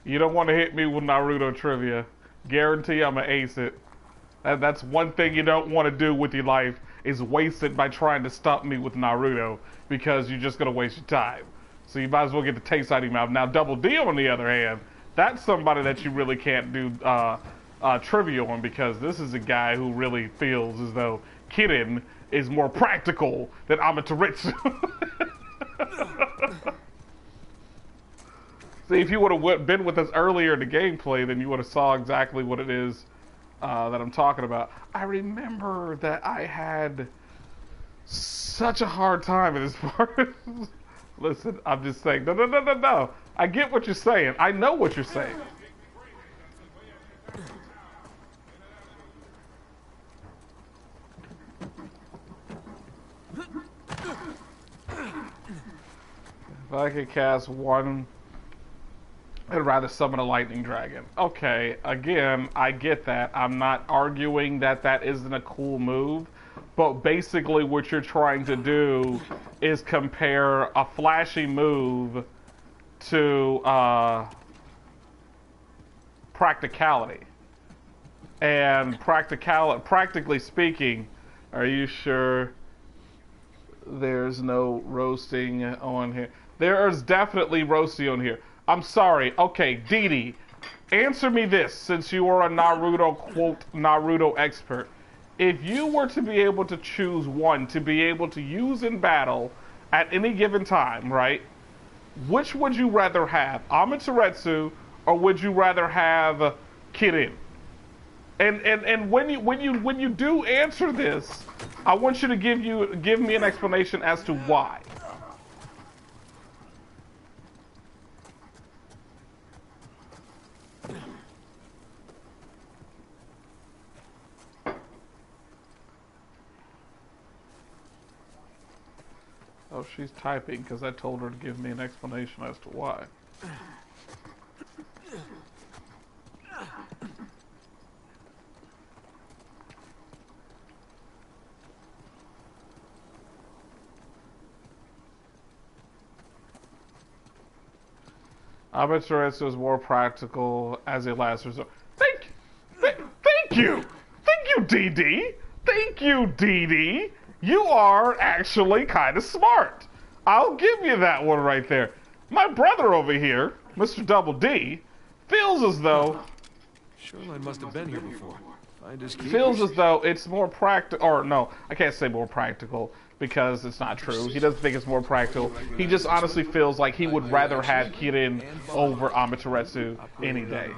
You don't want to hit me with Naruto trivia. Guarantee I'm gonna ace it. That's one thing you don't want to do with your life, is waste it by trying to stop me with Naruto, because you're just gonna waste your time. So you might as well get the taste out of your mouth. Now, Double D, on the other hand, that's somebody that you really can't do trivia on, because this is a guy who really feels as though Kirin is more practical than Amaterasu. See, if you would have been with us earlier in the gameplay, then you would have saw exactly what it is that I'm talking about. I remember that I had such a hard time in this part. Listen, I'm just saying, no. I get what you're saying. I know what you're saying. If I could cast one, I'd rather summon a lightning dragon. Okay, again, I get that. I'm not arguing that that isn't a cool move, but basically what you're trying to do is compare a flashy move to practicality. And practically speaking, are you sure there's no roasting on here? There is definitely roasting on here. I'm sorry. Okay, Dee Dee, answer me this, since you are a Naruto, quote, Naruto expert. If you were to be able to choose one to be able to use in battle at any given time, right? Which would you rather have, Amaterasu, or would you rather have Kirin? And when you do answer this, I want you to give me an explanation as to why. Oh, she's typing because I told her to give me an explanation as to why. Amaterasu is more practical as a last resort. Thank you! Thank you, DD! Thank you, DD! You are actually kind of smart. I'll give you that one right there. My brother over here, Mr. Double D, feels as though... Shoreline must have been here before. Find his key. Feels as though it's more practical, or no, I can't say more practical because it's not true. He doesn't think it's more practical. He just honestly feels like he would rather have Kirin over Amaterasu any day.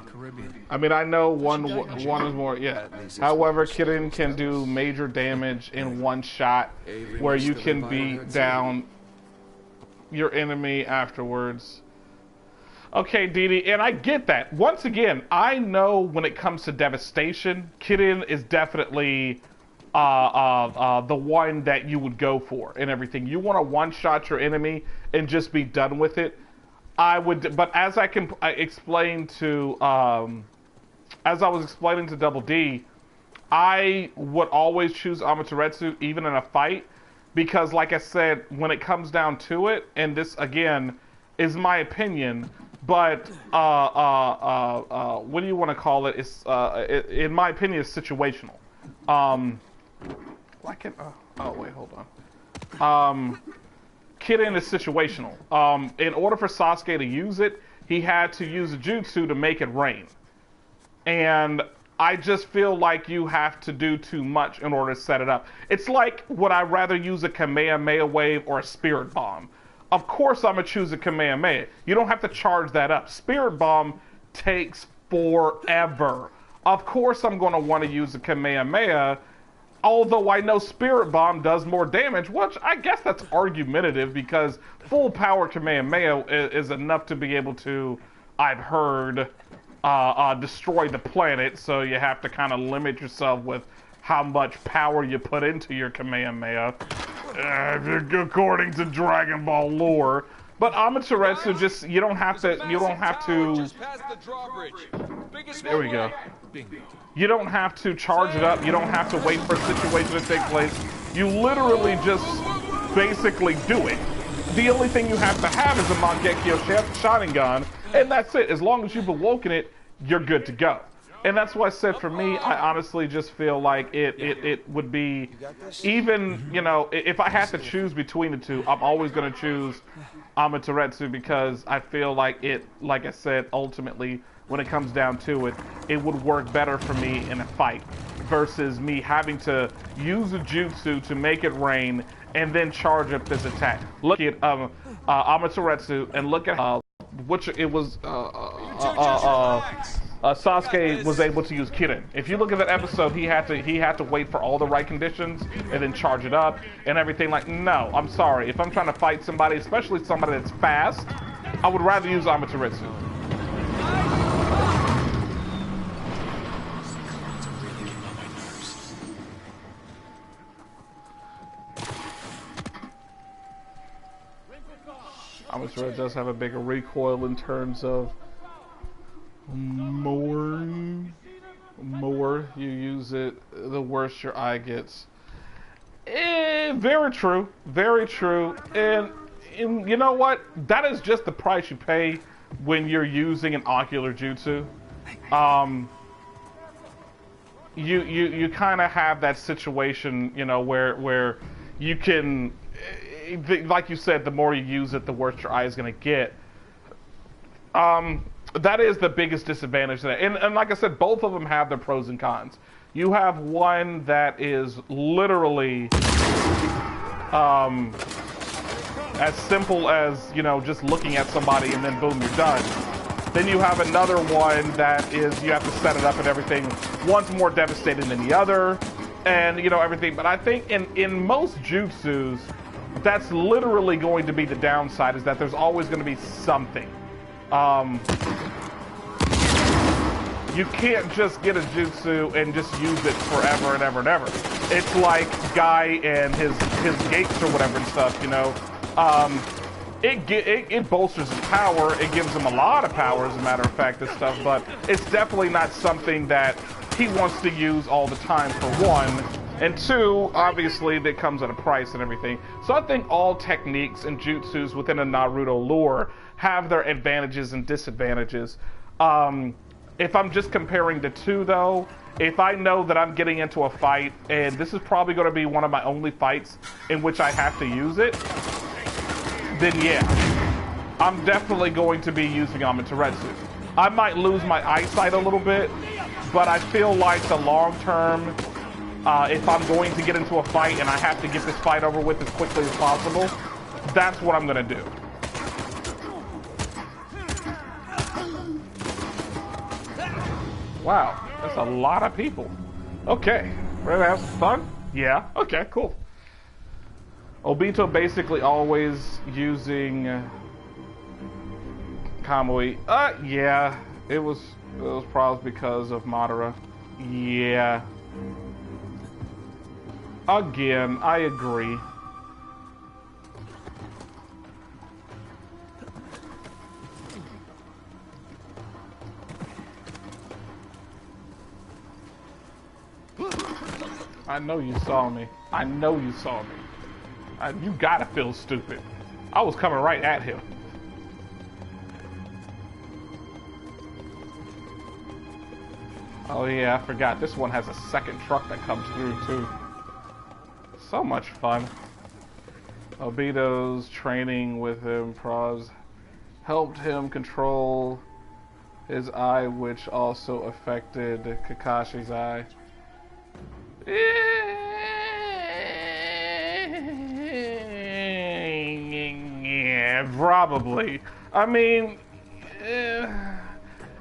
I mean, I know one is more, yeah. However, Kirin can do major damage in one shot where you can beat down your enemy afterwards. Okay, Didi, and I get that. Once again, I know when it comes to devastation, Kirin is definitely the one that you would go for and everything. You want to one-shot your enemy and just be done with it. I would, but as I can explain to, as I was explaining to Double D, I would always choose Amaterasu even in a fight because, like I said, when it comes down to it, and this again is my opinion. But what do you want to call it? It's in my opinion, it's situational. Why can't? Oh wait, hold on. Kirin is situational. In order for Sasuke to use it, he had to use a jutsu to make it rain, and I just feel like you have to do too much in order to set it up. It's like, would I rather use a Kamehameha wave or a Spirit Bomb? Of course I'm going to choose a Kamehameha. You don't have to charge that up. Spirit Bomb takes forever. Of course I'm going to want to use a Kamehameha, although I know Spirit Bomb does more damage, which I guess that's argumentative because full power Kamehameha is enough to be able to, I've heard, destroy the planet, so you have to kind of limit yourself with how much power you put into your Kamehameha. According to Dragon Ball lore, but Amaterasu just you don't have to. There we go. You don't have to charge it up. You don't have to wait for a situation to take place. You literally just basically do it. The only thing you have to have is a Mangekyo Sharingan, and that's it. As long as you've awoken it, you're good to go. And that's why I said for me, I honestly just feel like it would be, even, you know, if I had to choose between the two, I'm always going to choose Amaterasu because I feel like it, like I said, ultimately, when it comes down to it, it would work better for me in a fight versus me having to use a jutsu to make it rain and then charge up this attack. Look at Amaterasu and look at which it was Sasuke was able to use Kirin. If you look at that episode, he had to wait for all the right conditions and then charge it up and everything. Like, no, I'm sorry. If I'm trying to fight somebody, especially somebody that's fast, I would rather use Amaterasu. Amaterasu does have a bigger recoil in terms of more you use it, the worse your eye gets. Very true, very true. And you know what? That is just the price you pay when you're using an ocular jutsu. You kind of have that situation, you know, where you can, like you said, the more you use it, the worse your eye is going to get. That is the biggest disadvantage to that. And like I said, both of them have their pros and cons. You have one that is literally as simple as, you know, just looking at somebody and then boom, you're done. Then you have another one that is, you have to set it up and everything. One's more devastating than the other and, you know, everything. But I think in most jutsus, that's literally going to be the downside, is that there's always going to be something. You can't just get a jutsu and just use it forever and ever and ever. It's like Guy and his gates or whatever and stuff, you know. It bolsters his power. It gives him a lot of power, as a matter of fact, this stuff. But it's definitely not something that he wants to use all the time, for one. And two, obviously, that comes at a price and everything. So I think all techniques and jutsus within a Naruto lore have their advantages and disadvantages. If I'm just comparing the two, though, if I know that I'm getting into a fight, and this is probably going to be one of my only fights in which I have to use it, then yeah, I'm definitely going to be using Amaterasu. I might lose my eyesight a little bit, but I feel like the long term, if I'm going to get into a fight and I have to get this fight over with as quickly as possible, that's what I'm going to do. Wow, that's a lot of people. Okay, we're gonna have some fun? Yeah, okay, cool. Obito basically always using Kamui. Yeah, it was probably because of Madara. Yeah. Again, I agree. I know you saw me. I know you saw me. You gotta feel stupid. I was coming right at him. Oh yeah, I forgot. This one has a second truck that comes through too. So much fun. Obito's training with him, Pros, helped him control his eye, which also affected Kakashi's eye. Yeah, probably. I mean,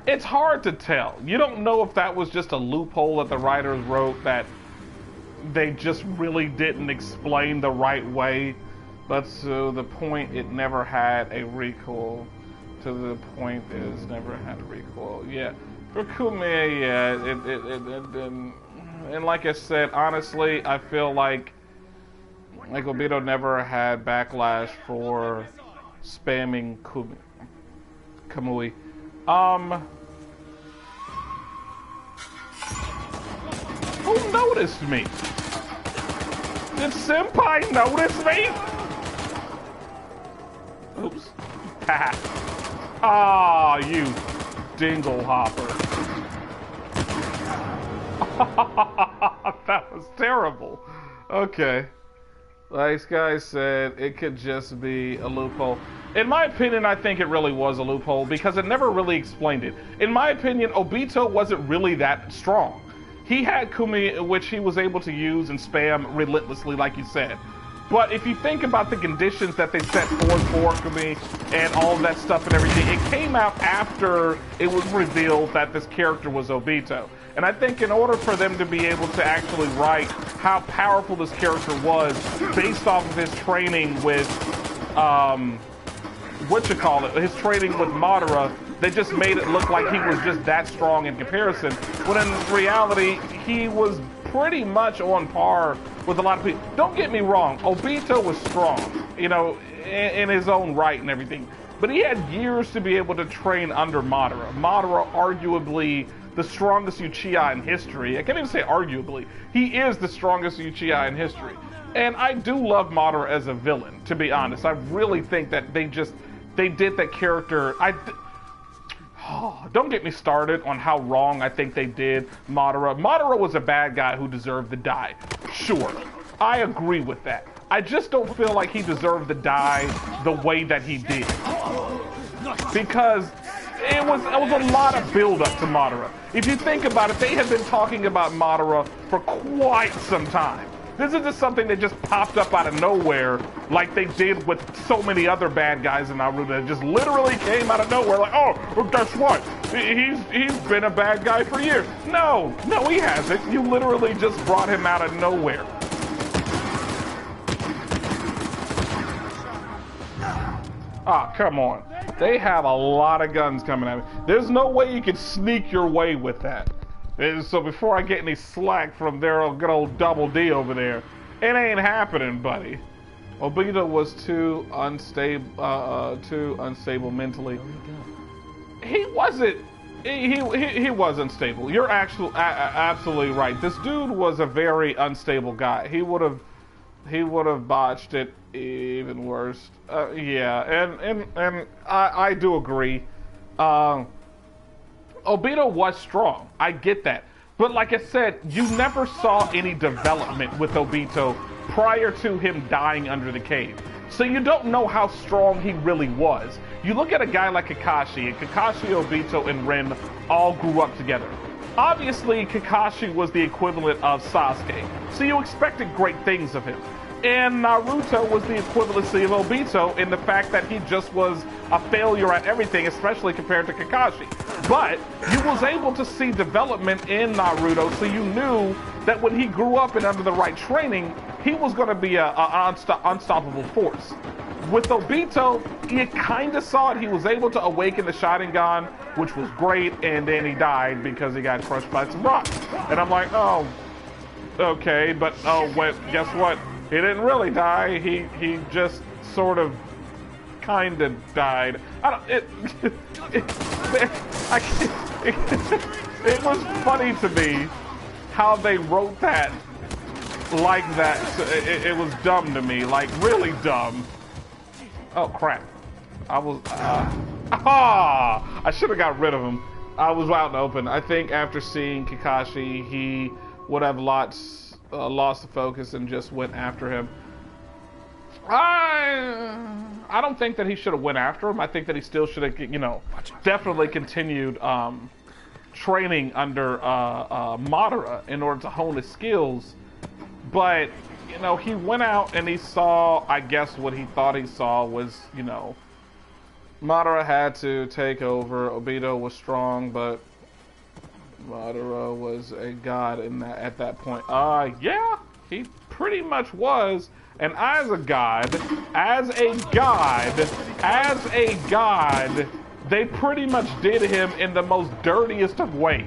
it's hard to tell. You don't know if that was just a loophole that the writers wrote that they just really didn't explain the right way. But to the point, it never had a recoil. To the point is never had a recoil. Yeah, for Kume, yeah, it didn't. And like I said, honestly, I feel like Obito never had backlash for spamming Kamui. Who noticed me? Did Senpai notice me? Oops. Ah, you dingle hopper. That was terrible. Okay. Like this guy said, it could just be a loophole. In my opinion, I think it really was a loophole because it never really explained it. In my opinion, Obito wasn't really that strong. He had Kumi, which he was able to use and spam relentlessly, like you said. But if you think about the conditions that they set forth for Kumi and all that stuff and everything, it came out after it was revealed that this character was Obito. And I think in order for them to be able to actually write how powerful this character was based off of his training with, his training with Madara, they just made it look like he was just that strong in comparison, when in reality, he was pretty much on par with a lot of people. Don't get me wrong, Obito was strong, you know, in his own right and everything. But he had years to be able to train under Madara. Madara, arguably the strongest Uchiha in history. I can't even say arguably. He is the strongest Uchiha in history. And I do love Madara as a villain, to be honest. I really think that they did that character. Don't get me started on how wrong I think they did Madara. Madara was a bad guy who deserved to die. Sure, I agree with that. I just don't feel like he deserved to die the way that he did. Because it was a lot of build-up to Madara. If you think about it, they have been talking about Madara for quite some time. This is just something that just popped up out of nowhere, like they did with so many other bad guys in Naruto. That just literally came out of nowhere, like, oh, well, guess what? He's been a bad guy for years. No, he hasn't. You literally just brought him out of nowhere. Ah, come on. They have a lot of guns coming at me. There's no way you can sneak your way with that. And so before I get any slack from their good old Double D over there, it ain't happening, buddy. Obito was too unstable mentally. He wasn't. He was unstable. You're actually absolutely right. This dude was a very unstable guy. He would have he would have botched it even worse. Yeah, and I do agree. Obito was strong. I get that. But like I said, you never saw any development with Obito prior to him dying under the cave. So you don't know how strong he really was. You look at a guy like Kakashi, and Kakashi, Obito, and Rin all grew up together. Obviously, Kakashi was the equivalent of Sasuke, so you expected great things of him. And Naruto was the equivalency of Obito in the fact that he just was a failure at everything, especially compared to Kakashi. But you was able to see development in Naruto, so you knew that when he grew up and under the right training, he was going to be an unstoppable force. With Obito, you kind of saw it. He was able to awaken the Sharingan, which was great, and then he died because he got crushed by some rocks. And I'm like, oh, okay, but oh, wait, guess what? He didn't really die. He just sort of, kind of died. I don't. It was funny to me how they wrote that like that. It was dumb to me, like really dumb. Oh crap! I should have got rid of him. I was out in the open. I think after seeing Kakashi, he would have lost the focus and just went after him. I don't think that he should have went after him. I think that he still should have, definitely continued training under Madara in order to hone his skills. But, he went out and he saw, I guess what he thought he saw was, Madara had to take over. Obito was strong, but Madara was a god at that point. Yeah, he pretty much was. And as a god, they pretty much did him in the most dirtiest of ways.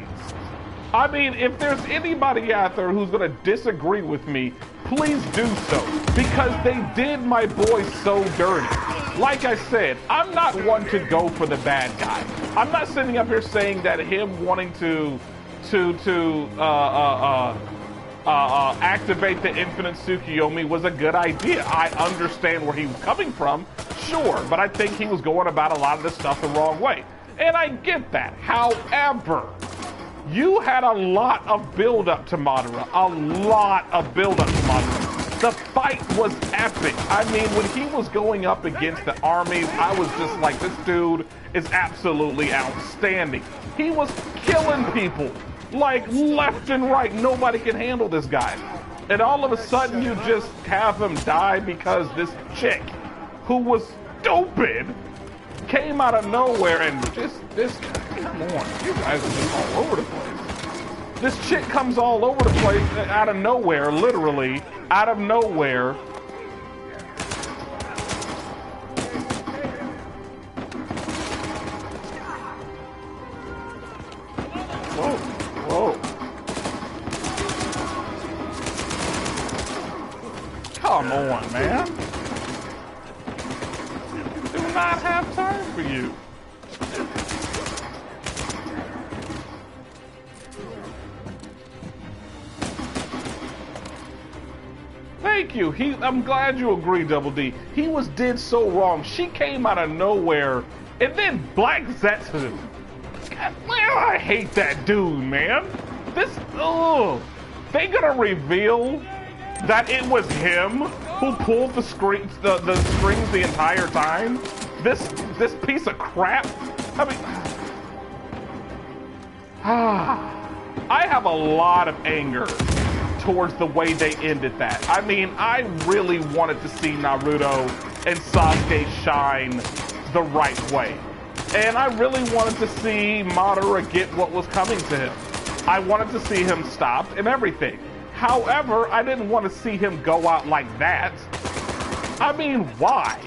I mean, if there's anybody out there who's gonna disagree with me, please do so, because they did my boy so dirty. Like I said, I'm not one to go for the bad guy. I'm not sitting up here saying that him wanting to activate the infinite Tsukiyomi was a good idea. I understand where he was coming from, sure, but I think he was going about a lot of this stuff the wrong way. And I get that. However, you had a lot of build-up to Madara. The fight was epic. I mean, when he was going up against the armies, I was just like, this dude is absolutely outstanding. He was killing people, like left and right. Nobody can handle this guy. And all of a sudden, you just have him die because this chick, who was stupid, came out of nowhere and this guy, come on, you guys are just all over the place. This chick comes all over the place out of nowhere, literally out of nowhere. Whoa. Come on, man. Do not have time for you. Thank you. I'm glad you agree, Double D. He did so wrong. She came out of nowhere, and then Black Zetsu. God, I hate that dude, man. They gonna reveal that it was him who pulled the strings the entire time? This piece of crap? I mean, I have a lot of anger towards the way they ended that. I mean, I really wanted to see Naruto and Sasuke shine the right way. And I really wanted to see Madara get what was coming to him. I wanted to see him stopped and everything. However, I didn't want to see him go out like that. I mean, why?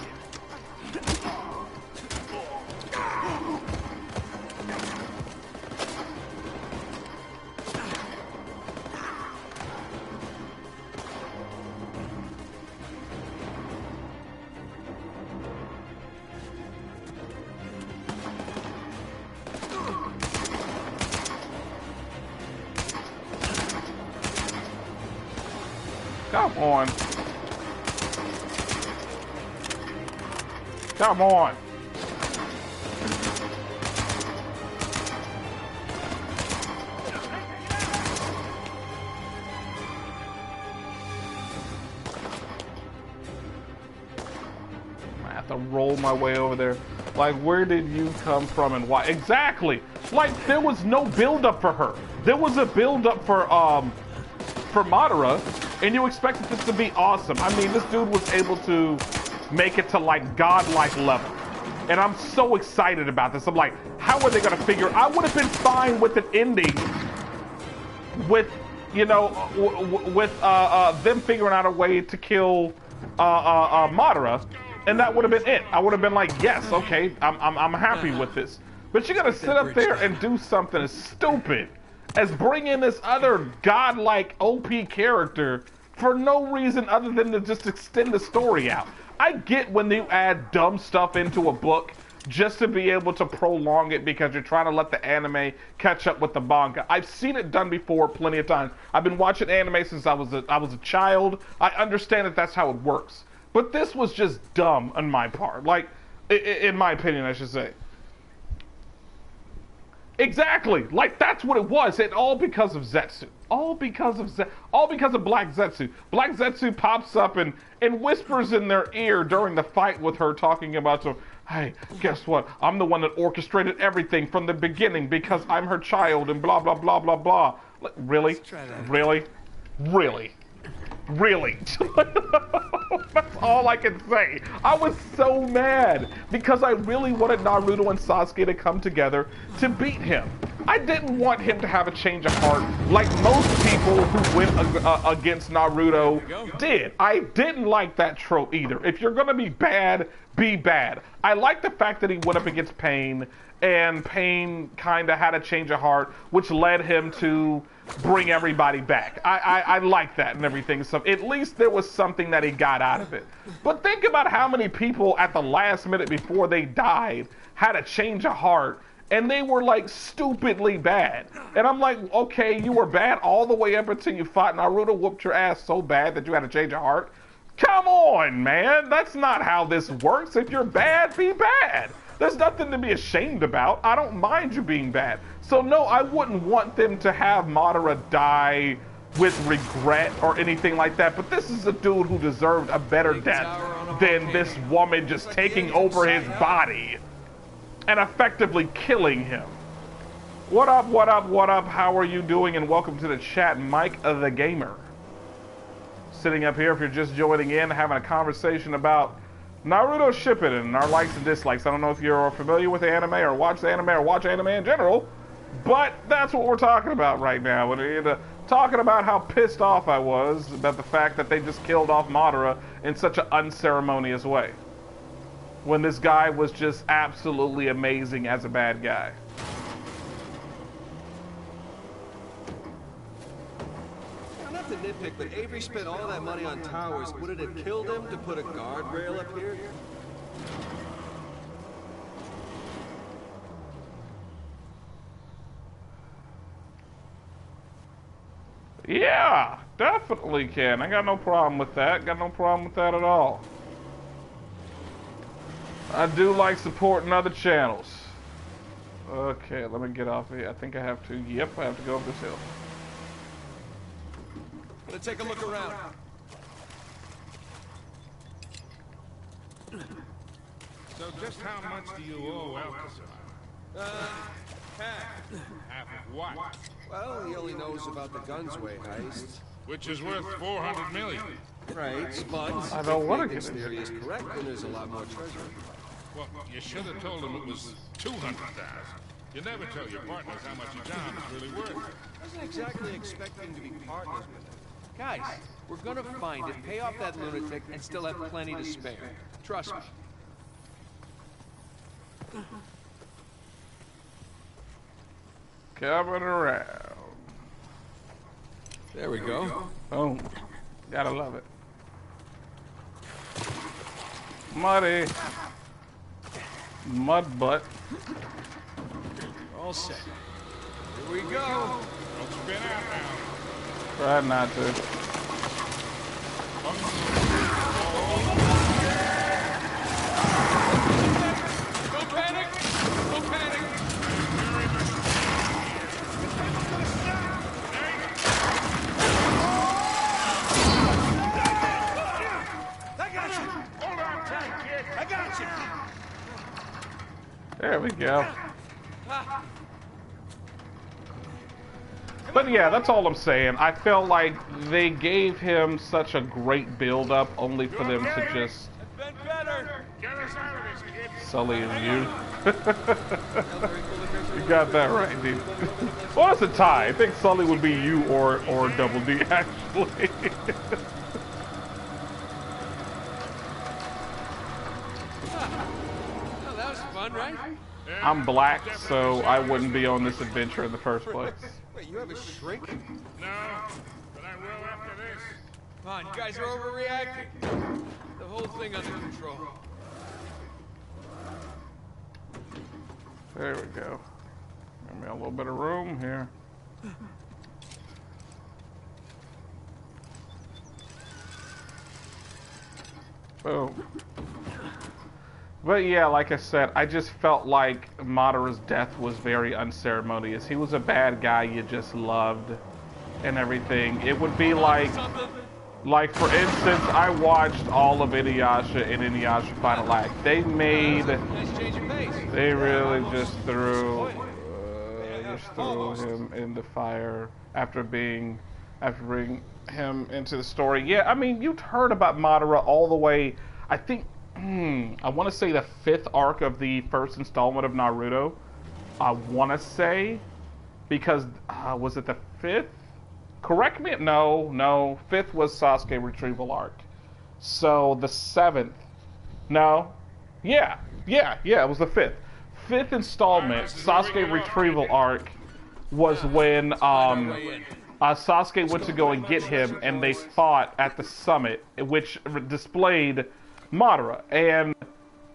Come on. Come on. I have to roll my way over there. Like, where did you come from and why? Exactly. Like, there was no build-up for her. There was a build-up for Madara, and you expected this to be awesome. I mean, this dude was able to make it to, like, godlike level. And I'm so excited about this. I'm like, how are they going to figure... I would have been fine with an ending with, you know, with them figuring out a way to kill Madara, and that would have been it. I would have been like, yes, okay, I'm happy with this. But you're going to sit up there and do something as stupid as bring in this other godlike OP character for no reason other than to just extend the story out. I get when you add dumb stuff into a book just to be able to prolong it because you're trying to let the anime catch up with the manga. I've seen it done before plenty of times. I've been watching anime since I was a child. I understand that that's how it works. But this was just dumb on my part. Like, in my opinion, I should say. Exactly. Like, that's what it was. And all because of Zetsu. All because of Black Zetsu. Black Zetsu pops up and whispers in their ear during the fight with her, talking about, so, hey, guess what? I'm the one that orchestrated everything from the beginning because I'm her child and blah, blah, blah, blah, blah. Like, really? Really? Really? Really? That's all I can say. I was so mad because I really wanted Naruto and Sasuke to come together to beat him. I didn't want him to have a change of heart like most people who went against Naruto did. I didn't like that trope either. If you're gonna be bad, be bad. I like the fact that he went up against Pain, and Pain kind of had a change of heart, which led him to bring everybody back. I like that and everything. So at least there was something that he got out of it. But think about how many people at the last minute before they died had a change of heart, and they were like stupidly bad. And I'm like, okay, you were bad all the way up until you fought Naruto, whooped your ass so bad that you had a change of heart. Come on, man. That's not how this works. If you're bad, be bad. There's nothing to be ashamed about. I don't mind you being bad. So no, I wouldn't want them to have Madara die with regret or anything like that. But this is a dude who deserved a better death than this woman just taking over his body and effectively killing him. What up, what up, what up? How are you doing? And welcome to the chat, Mike the Gamer. Sitting up here, if you're just joining in, having a conversation about Naruto Shippuden and our likes and dislikes. I don't know if you're familiar with the anime or watch the anime or watch anime in general, but that's what we're talking about right now. We're talking about how pissed off I was about the fact that they just killed off Madara in such an unceremonious way, when this guy was just absolutely amazing as a bad guy. Not to nitpick, but Avery spent all that money on towers. Would it have killed him to put a guardrail up here? Yeah, definitely can. I got no problem with that. Got no problem with that at all. I do like supporting other channels. Okay, let me get off here. I think I have to. Yep, I have to go up this hill. Let's take a look around. So just how much do you owe Alcazar? Half. Half of what? Well, he only knows about the Gunsway heist. Which is worth 400 million. Right, but I don't want to if get Nathan's into theory this. is correct, then there's a lot more treasure. Well, you should have told him it was 200,000. You never tell your partners how much your job is really worth. I wasn't exactly expecting to be partners with him. Guys, we're gonna find it, pay off that lunatic, and still have plenty to spare. Trust me. Coming around. There we go. Boom. Gotta love it. Muddy. Mud butt. All set. Here we go. Don't spin out now. Try not to. There we go. But yeah, that's all I'm saying. I felt like they gave him such a great build-up only for them to just... Been better. Get us out of this, kid. Sully is you. You got that right, dude. Well, it's a tie. I think Sully would be you or Double D, actually. Oh, that was fun, right? I'm black, so I wouldn't be on this adventure in the first place. Wait, you have a shrink? No, but I will after this. Come on, you guys are overreacting. The whole thing under control. There we go. Give me a little bit of room here. Boom. But yeah, like I said, I just felt like Madara's death was very unceremonious. He was a bad guy you just loved and everything. It would be like for instance, I watched all of Inuyasha and Inuyasha Final Act. They made, Nice change of pace. they really just threw him in the fire after bringing him into the story. Yeah, I mean, you'd heard about Madara all the way, I think, I want to say the 5th arc of the first installment of Naruto. I want to say, because, was it the 5th? Correct me, no, 5th was Sasuke retrieval arc. So, the 7th, no, yeah, it was the 5th. 5th installment, Sasuke retrieval arc, was when, Sasuke went to go and get him, and they fought at the summit, which displayed Madara. And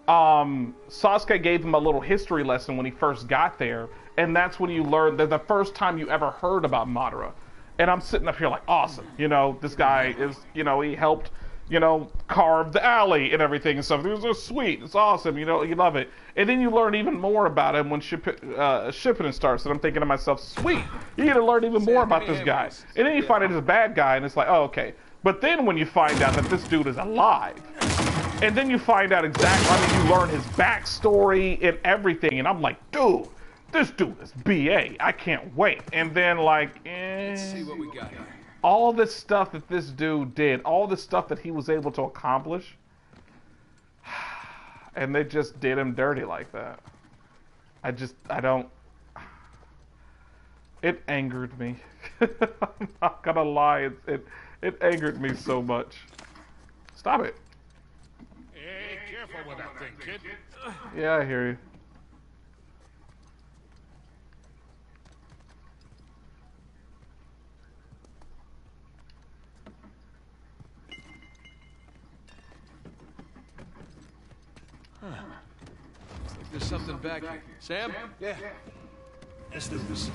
Sasuke gave him a little history lesson when he first got there, and that's when you learned that the first time you ever heard about Madara. And I'm sitting up here like, awesome, you know, this guy is, you know, he helped, you know, carve the alley and everything and stuff. It was so sweet, it's awesome, you know, you love it. And then you learn even more about him when Shippuden starts, and I'm thinking to myself, sweet, you get to learn even more about this guy. And then you find out he's a bad guy, and it's like, oh, okay. But then when you find out that this dude is alive, and then you find out exactly, I mean, you learn his backstory and everything, and I'm like, dude, this dude is BA. I can't wait. And then, like, Let's see what we got here. all this stuff that this dude did, all this stuff that he was able to accomplish, and they just did him dirty like that. I don't. It angered me. I'm not gonna lie. It angered me so much. Stop it. Hey, careful with that thing, kid. Yeah, I hear you. There's something back here. Sam? Yeah. Let's do this.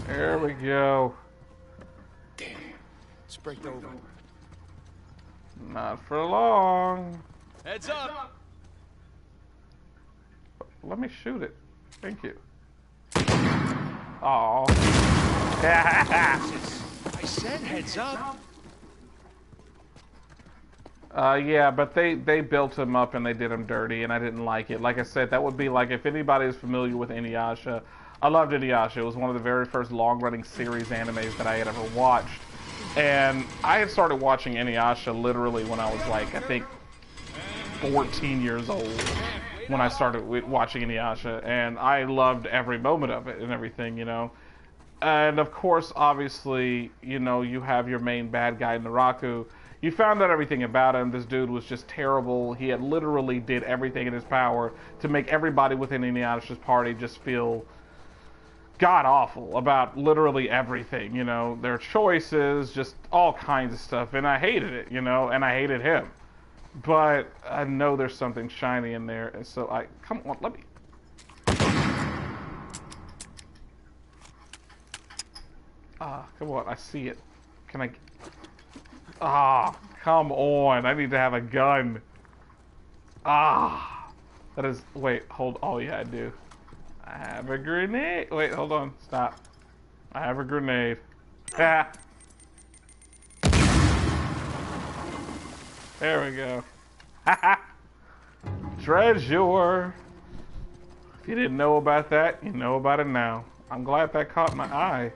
There we go. Damn. It's breaked over. Not for long. Heads up! Let me shoot it. Thank you. Oh. I said heads up. Yeah, but they built him up and they did him dirty, and I didn't like it. Like I said, that would be like if anybody is familiar with Inuyasha. I loved Inuyasha. It was one of the very first long-running series animes that I had ever watched. And I had started watching Inuyasha literally when I was like, I think, 14 years old when I started watching Inuyasha. And I loved every moment of it and everything, you know. And of course, obviously, you know, you have your main bad guy, Naraku. You found out everything about him. This dude was just terrible. He had literally did everything in his power to make everybody within Inuyasha's party just feel god-awful about literally everything, you know, their choices, just all kinds of stuff. And I hated it, you know, and I hated him. But I know there's something shiny in there, and so come on, let me... Come on, I see it. Can I... come on. I need to have a gun. That is... Wait, hold... Oh, yeah, I do. I have a grenade. Wait, hold on. Stop. I have a grenade. Ah. There we go. treasure. If you didn't know about that, you know about it now. I'm glad that caught my eye.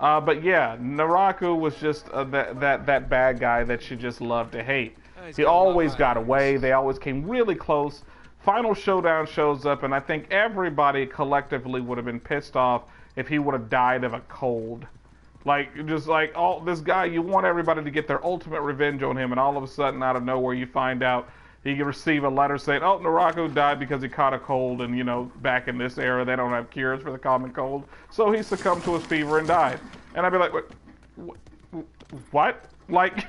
But yeah, Naraku was just that bad guy that you just love to hate. He always got away. They always came really close. Final Showdown shows up, and I think everybody collectively would have been pissed off if he would have died of a cold. Like, just like, all this guy, you want everybody to get their ultimate revenge on him, and all of a sudden, out of nowhere, you find out you can receive a letter saying, oh, Naraku died because he caught a cold, and, you know, back in this era, they don't have cures for the common cold, so he succumbed to his fever and died. And I'd be like, what? Like,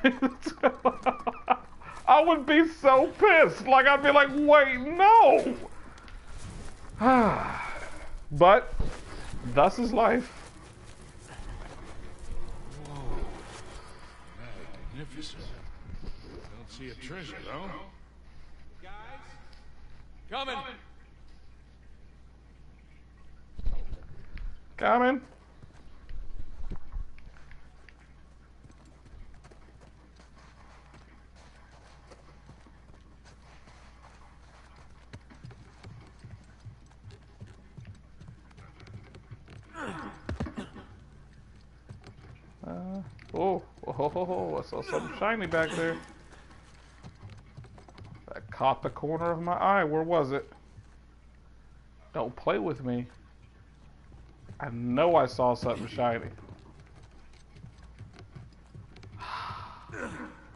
I would be so pissed. Like, I'd be like, wait, no! But, thus is life. Magnificent. Don't see a treasure, though. Guys? Coming! Coming. Oh, I saw something shiny back there. That caught the corner of my eye. Where was it? Don't play with me. I know I saw something shiny.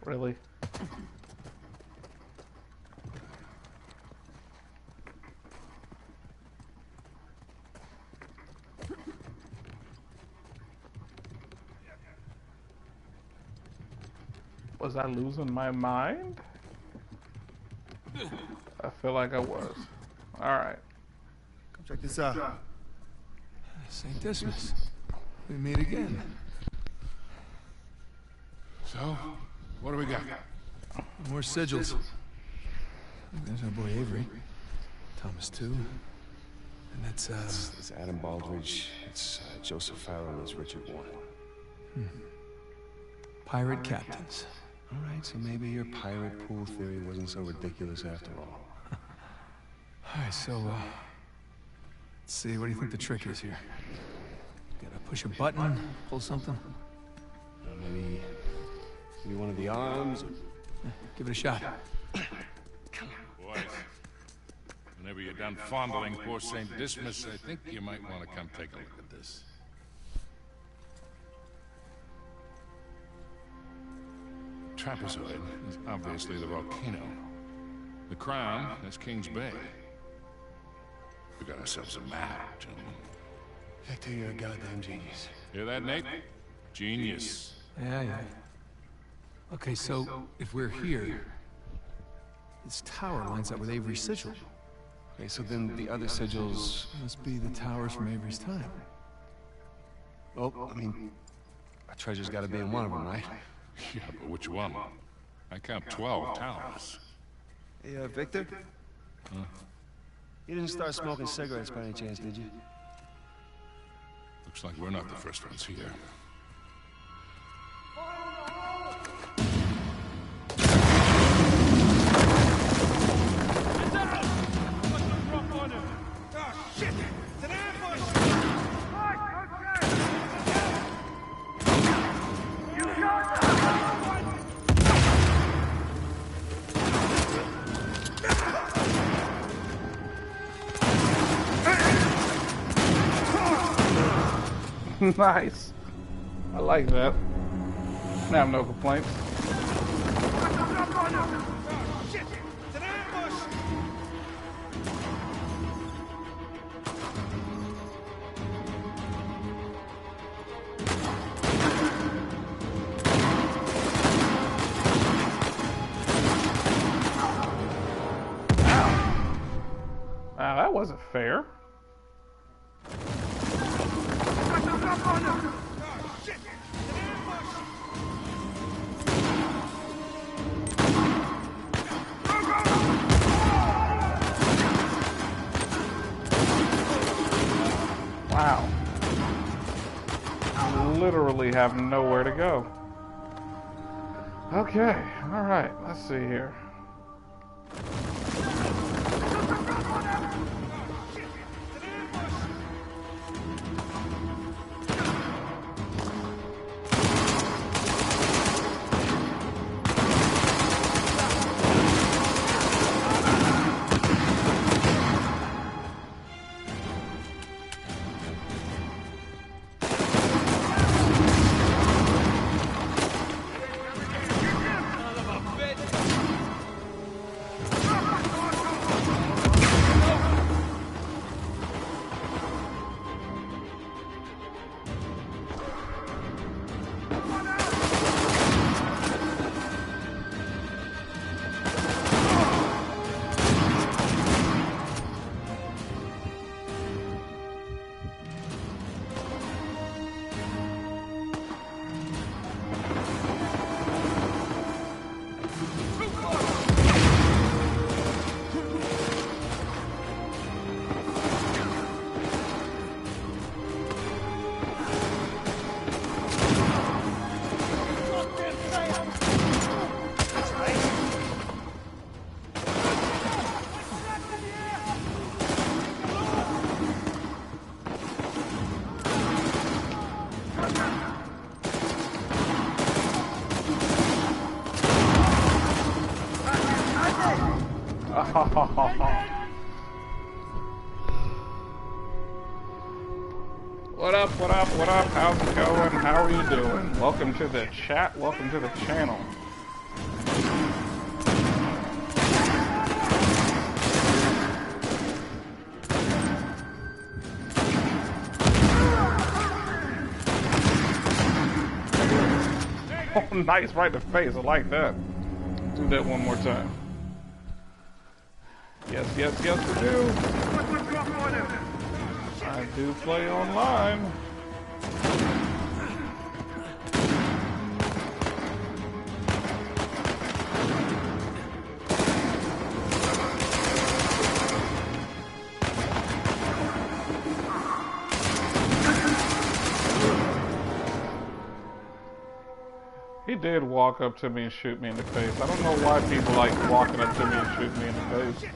Really? Was I losing my mind? I feel like I was. Alright. Come check this out. St. Dismas. We meet again. So, what do we got? More sigils. There's our boy Avery. Thomas too. And that's It's Adam Baldridge. It's Joseph Farrell. And it's Richard Warren. pirate captains. All right, so maybe your pirate pool theory wasn't so ridiculous after all. All right, so let's see. What do you think the trick is here? Gotta push a button, pull something. Maybe one of the arms. Or... Give it a shot. Boys, whenever you're done fondling poor St. Dismas, I think you might want to come take a look at this. Trapezoid is obviously the volcano. The crown is King's Bay. We got ourselves a map, gentlemen. Victor, you're a goddamn genius. Hear that, Nate? Genius. Yeah. Okay, so if we're here, this tower lines up with Avery's sigil. Okay, so then the other sigils... Must be the towers from Avery's time. Well, I mean, our treasure's gotta be in one of them, right? Yeah, but which one? I count 12 towers. Hey, Victor? Huh? You didn't start smoking cigarettes by any chance, did you? Looks like we're not the first ones here. Nice. I like that. I have no complaints. Wow, that wasn't fair. Wow. Literally have nowhere to go. Okay, alright, let's see here. What up, what up, what up? How's it going? How are you doing? Welcome to the chat. Welcome to the channel. Oh, nice, right in the face. I like that. Do that one more time. Yes, yes, yes, we do. I do play online. He did walk up to me and shoot me in the face. I don't know why people like walking up to me and shooting me in the face.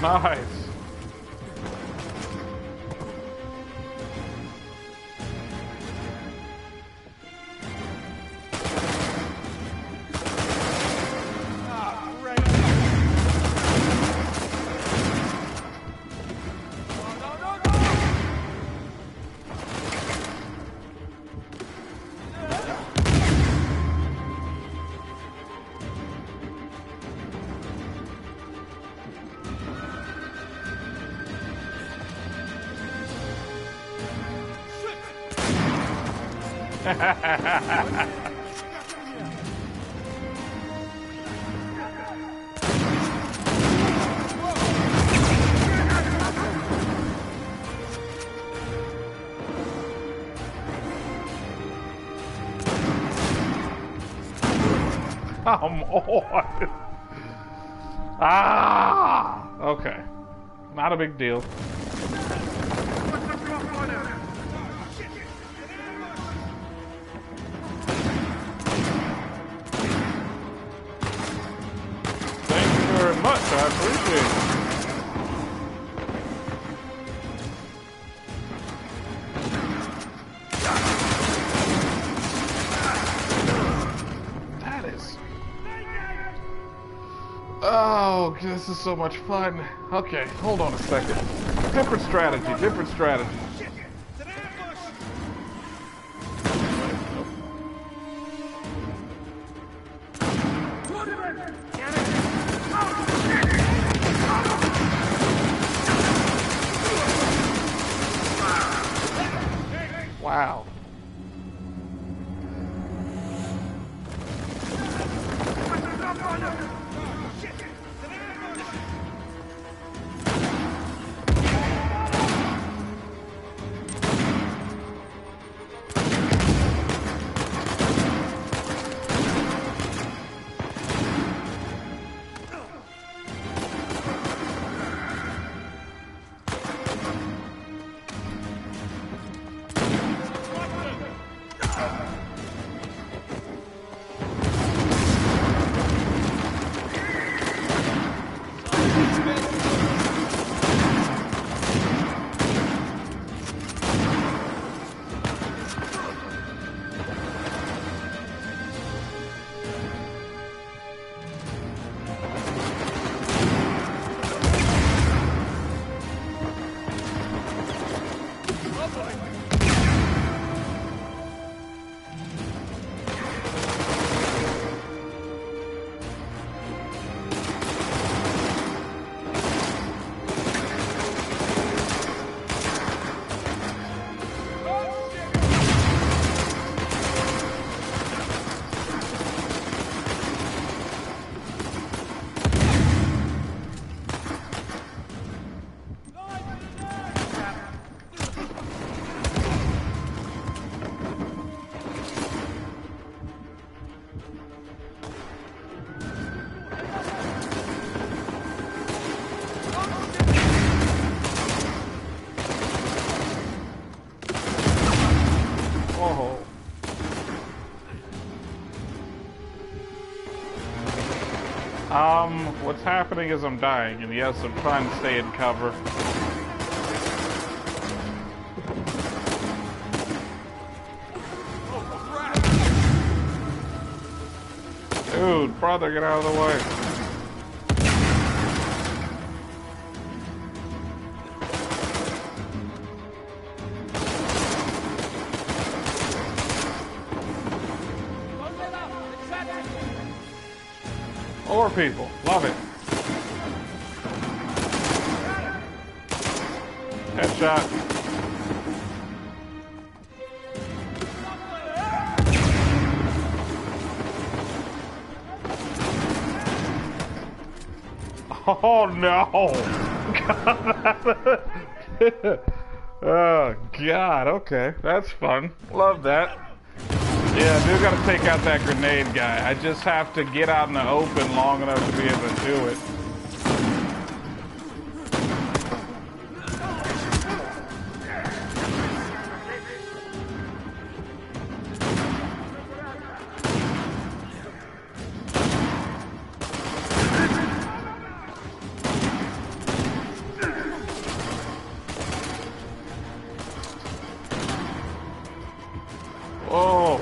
Nice. Come on. Ah! Okay. Not a big deal. Thank you very much. I appreciate it. Oh, this is so much fun. Okay, hold on a second. Different strategy, different strategy. Wow. What's happening is I'm dying, and yes, I'm trying to stay in cover. Dude, brother, get out of the way. More people. Love it. Headshot. Oh no! Oh god, okay. That's fun. Love that. Yeah, I do gotta take out that grenade guy. I just have to get out in the open long enough to be able to do it. Oh!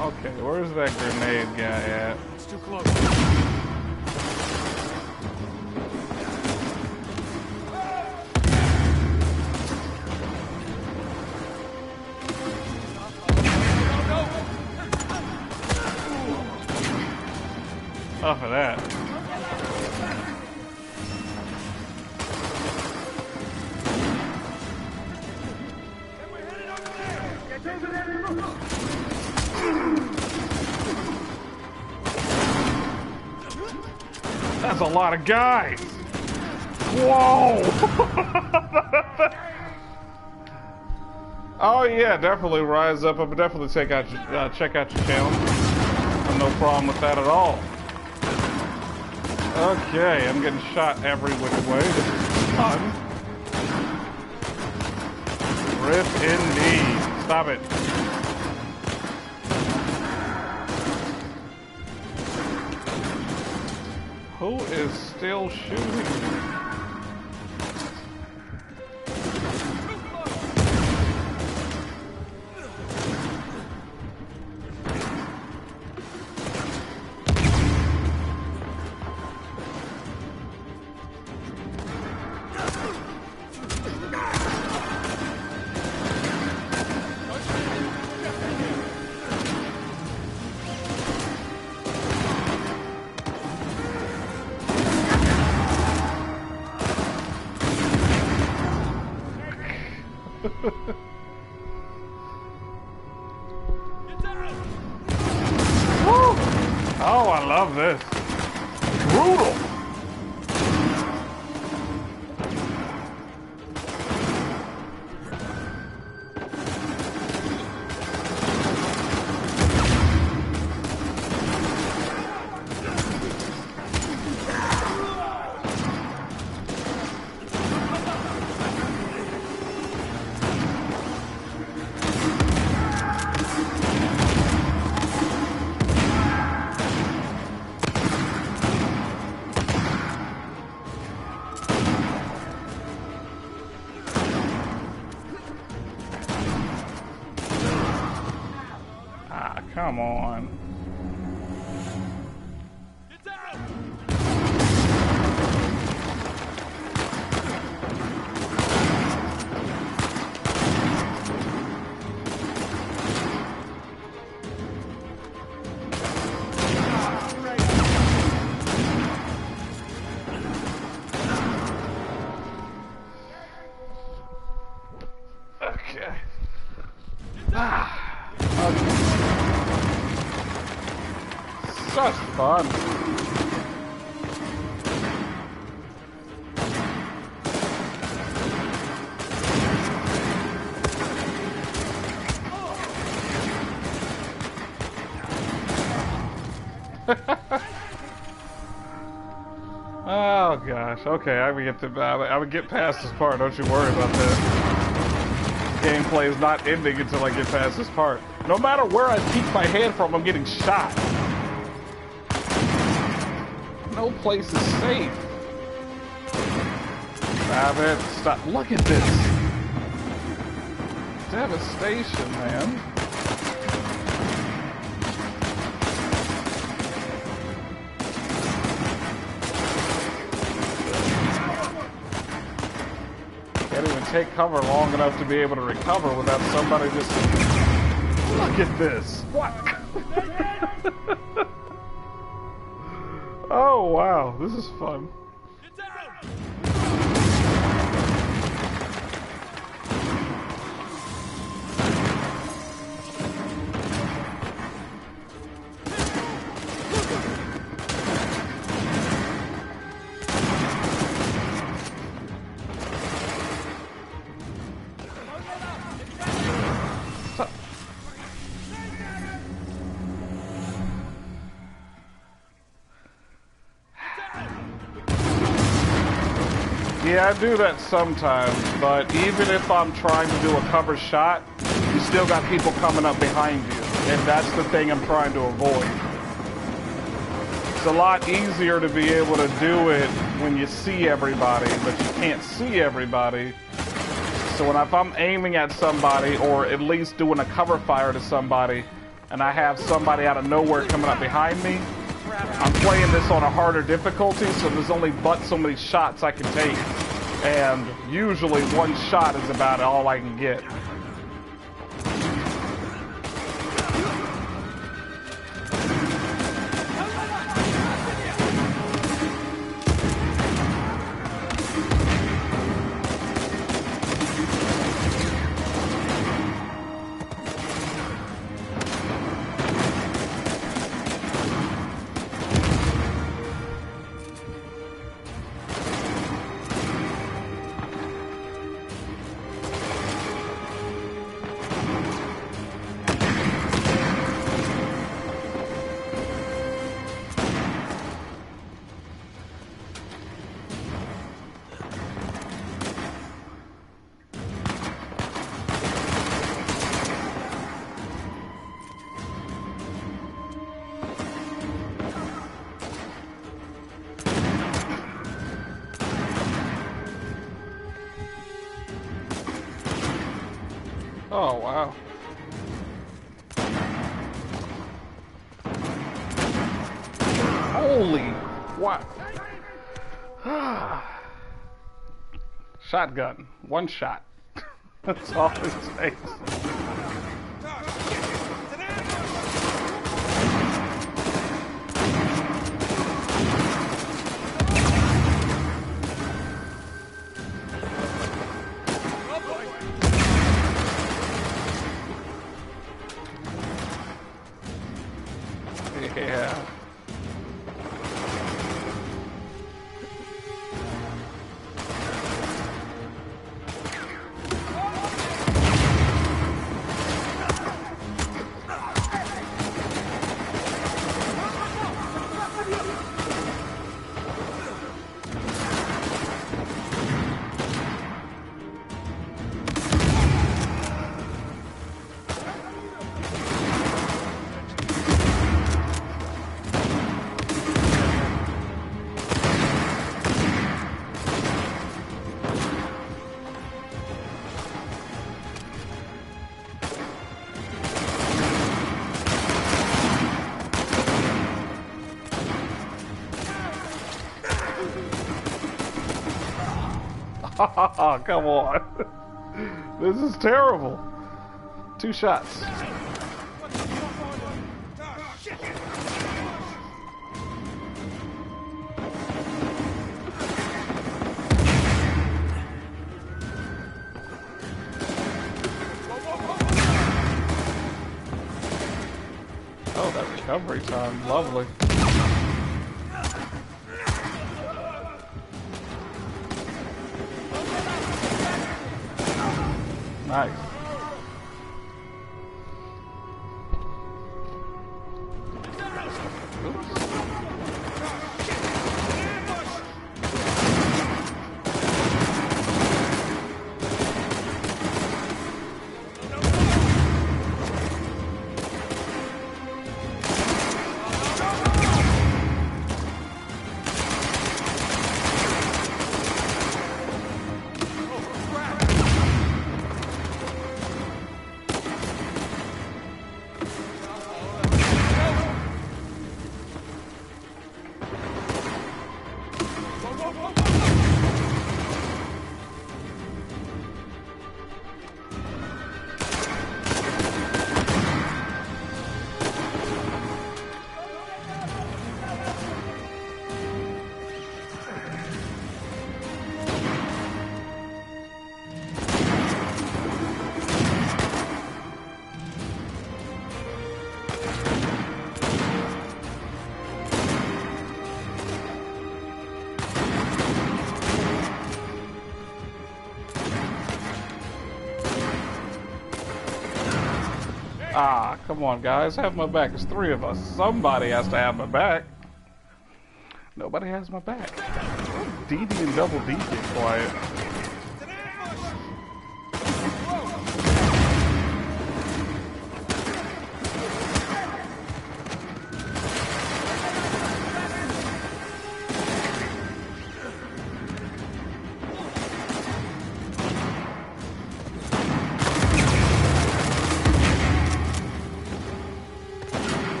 Okay, where's that grenade guy at? It's too close. Off of that. That's a lot of guys. Whoa! Oh yeah, definitely rise up. But definitely check out your channel. No problem with that at all. Okay, I'm getting shot every which way. This is fun. Rip indeed. Stop it. Who is still shooting? Oh, I love this. Brutal. Come on. Okay. Okay. Such fun. Oh gosh. Okay, I would get past this part. Don't you worry about that. Gameplay is not ending until I get past this part. No matter where I peek my head from, I'm getting shot. No place is safe. Stop it. Stop. Look at this. Devastation, man. Can't even take cover long enough to be able to recover without somebody just... Look at this. What? Oh, wow. This is fun. Yeah, I do that sometimes, but even if I'm trying to do a cover shot, you still got people coming up behind you, and that's the thing I'm trying to avoid. It's a lot easier to be able to do it when you see everybody, but you can't see everybody. So if I'm aiming at somebody, or at least doing a cover fire to somebody, and I have somebody out of nowhere coming up behind me, I'm playing this on a harder difficulty, so there's only but so many shots I can take. And usually one shot is about all I can get. Oh, wow. Holy, what? Shotgun, one shot. That's all it takes. Yeah. Come on. This is terrible. 2 shots. Oh, that recovery time. Lovely. Nice. Oops. Ah, come on, guys. Have my back. There's three of us. Somebody has to have my back. Nobody has my back. DD and Double D get quiet.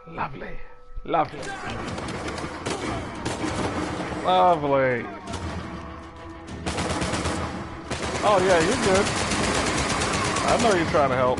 Lovely. Lovely. Lovely. Oh yeah, you're good. I know you're trying to help.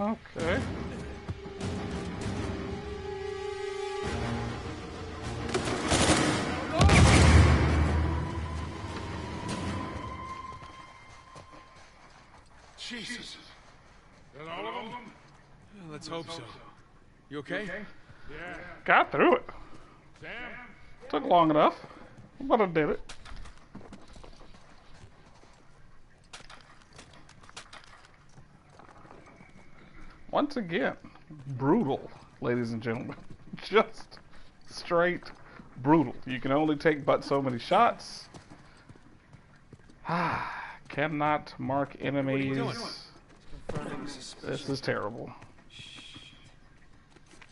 Okay. Jesus. That all of them? Let's hope so. You okay? Yeah. Got through it. Sam? Took long enough, but I did it. Once again, brutal, ladies and gentlemen. Just straight brutal. You can only take but so many shots. Cannot mark enemies. This is terrible.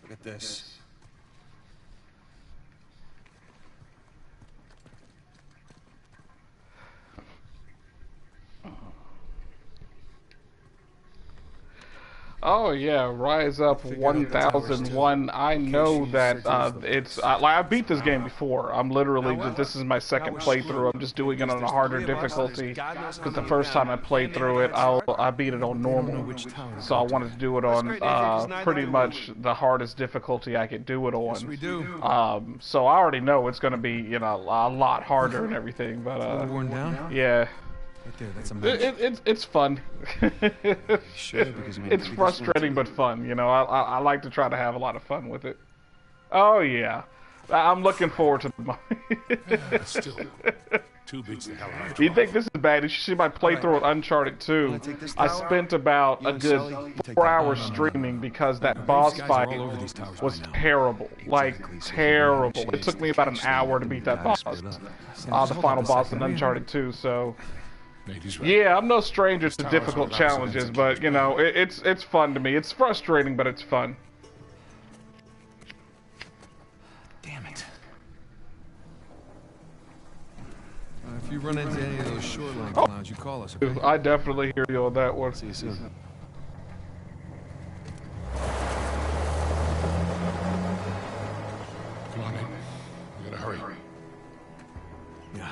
Look at this. Oh yeah, Rise Up 1001. I know that it's like I beat this game before. I'm literally this is my second playthrough. I'm just doing it on a harder difficulty because the first time I played through it, I beat it on normal. So I wanted to do it on pretty much the hardest difficulty I could do it on. Yes, we do. So I already know it's going to be a lot harder and everything. But Worn down? yeah. Right there, that's a match. It's fun. Sure, because It's frustrating but fun. I like to try to have a lot of fun with it. Oh yeah, I'm looking forward to the. Still. Two beats the hell out of You think this is bad? You should see my playthrough with Uncharted 2. I spent about a good 4 hours streaming because that boss fight was terrible. Like, terrible. It took me about an hour to beat that boss. The final boss in Uncharted 2, so... Yeah, I'm no stranger to difficult challenges, but, it's fun to me. It's frustrating, but it's fun. Damn it. If you run into any of those shoreline clowns, you call us, okay? I definitely hear you on that one. See you soon. Come on, Nate. We gotta hurry. Yeah.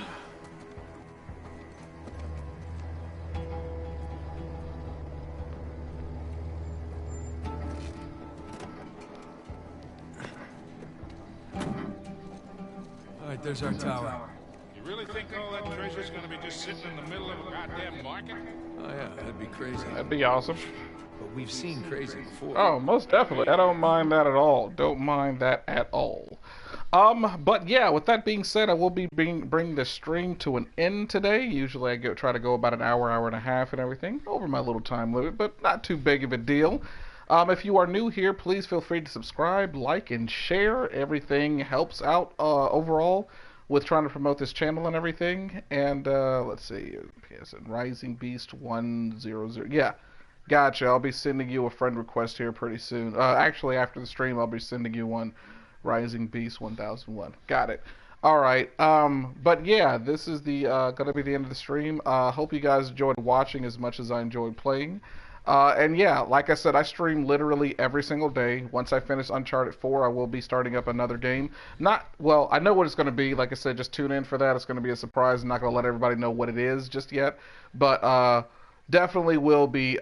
right, there's our tower. You really think all that treasure's gonna be just sitting in the middle of a goddamn market? Oh yeah, that'd be crazy. That'd be awesome. But we've seen crazy before. Oh, most definitely. I don't mind that at all. Don't mind that at all. But yeah, with that being said, I will be bringing the stream to an end today. Usually I try to go about an hour, hour and a half and everything, over my little time limit, but not too big of a deal. If you are new here, please feel free to subscribe, like, and share. Everything helps out overall with trying to promote this channel and everything. And let's see, yes, Rising Beast 100. Yeah, gotcha. I'll be sending you a friend request here pretty soon. Actually, after the stream, I'll be sending you one. Rising Beast 1001. Got it. All right. But yeah, this is the gonna be the end of the stream. Hope you guys enjoyed watching as much as I enjoyed playing. And yeah, like I said, I stream literally every single day. Once I finish Uncharted 4, I will be starting up another game. Well, I know what it's going to be. Like I said, just tune in for that. It's going to be a surprise. I'm not going to let everybody know what it is just yet. But definitely will be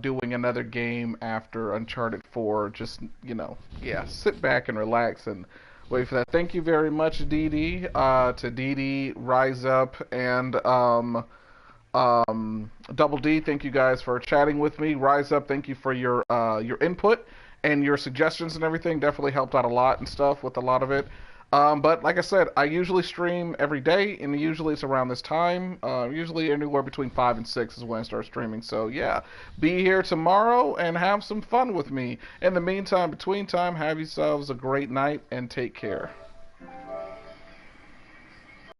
doing another game after Uncharted 4. Just, yeah, sit back and relax and wait for that. Thank you very much, Dee Dee. To Dee Dee, Rise Up, and Double D, thank you guys for chatting with me. Rise Up, thank you for your input and your suggestions and everything. Definitely helped out a lot and stuff with a lot of it. But like I said, I usually stream every day, and usually it's around this time. Usually anywhere between 5 and 6 is when I start streaming. So yeah, be here tomorrow and have some fun with me. In the meantime, between time, have yourselves a great night and take care.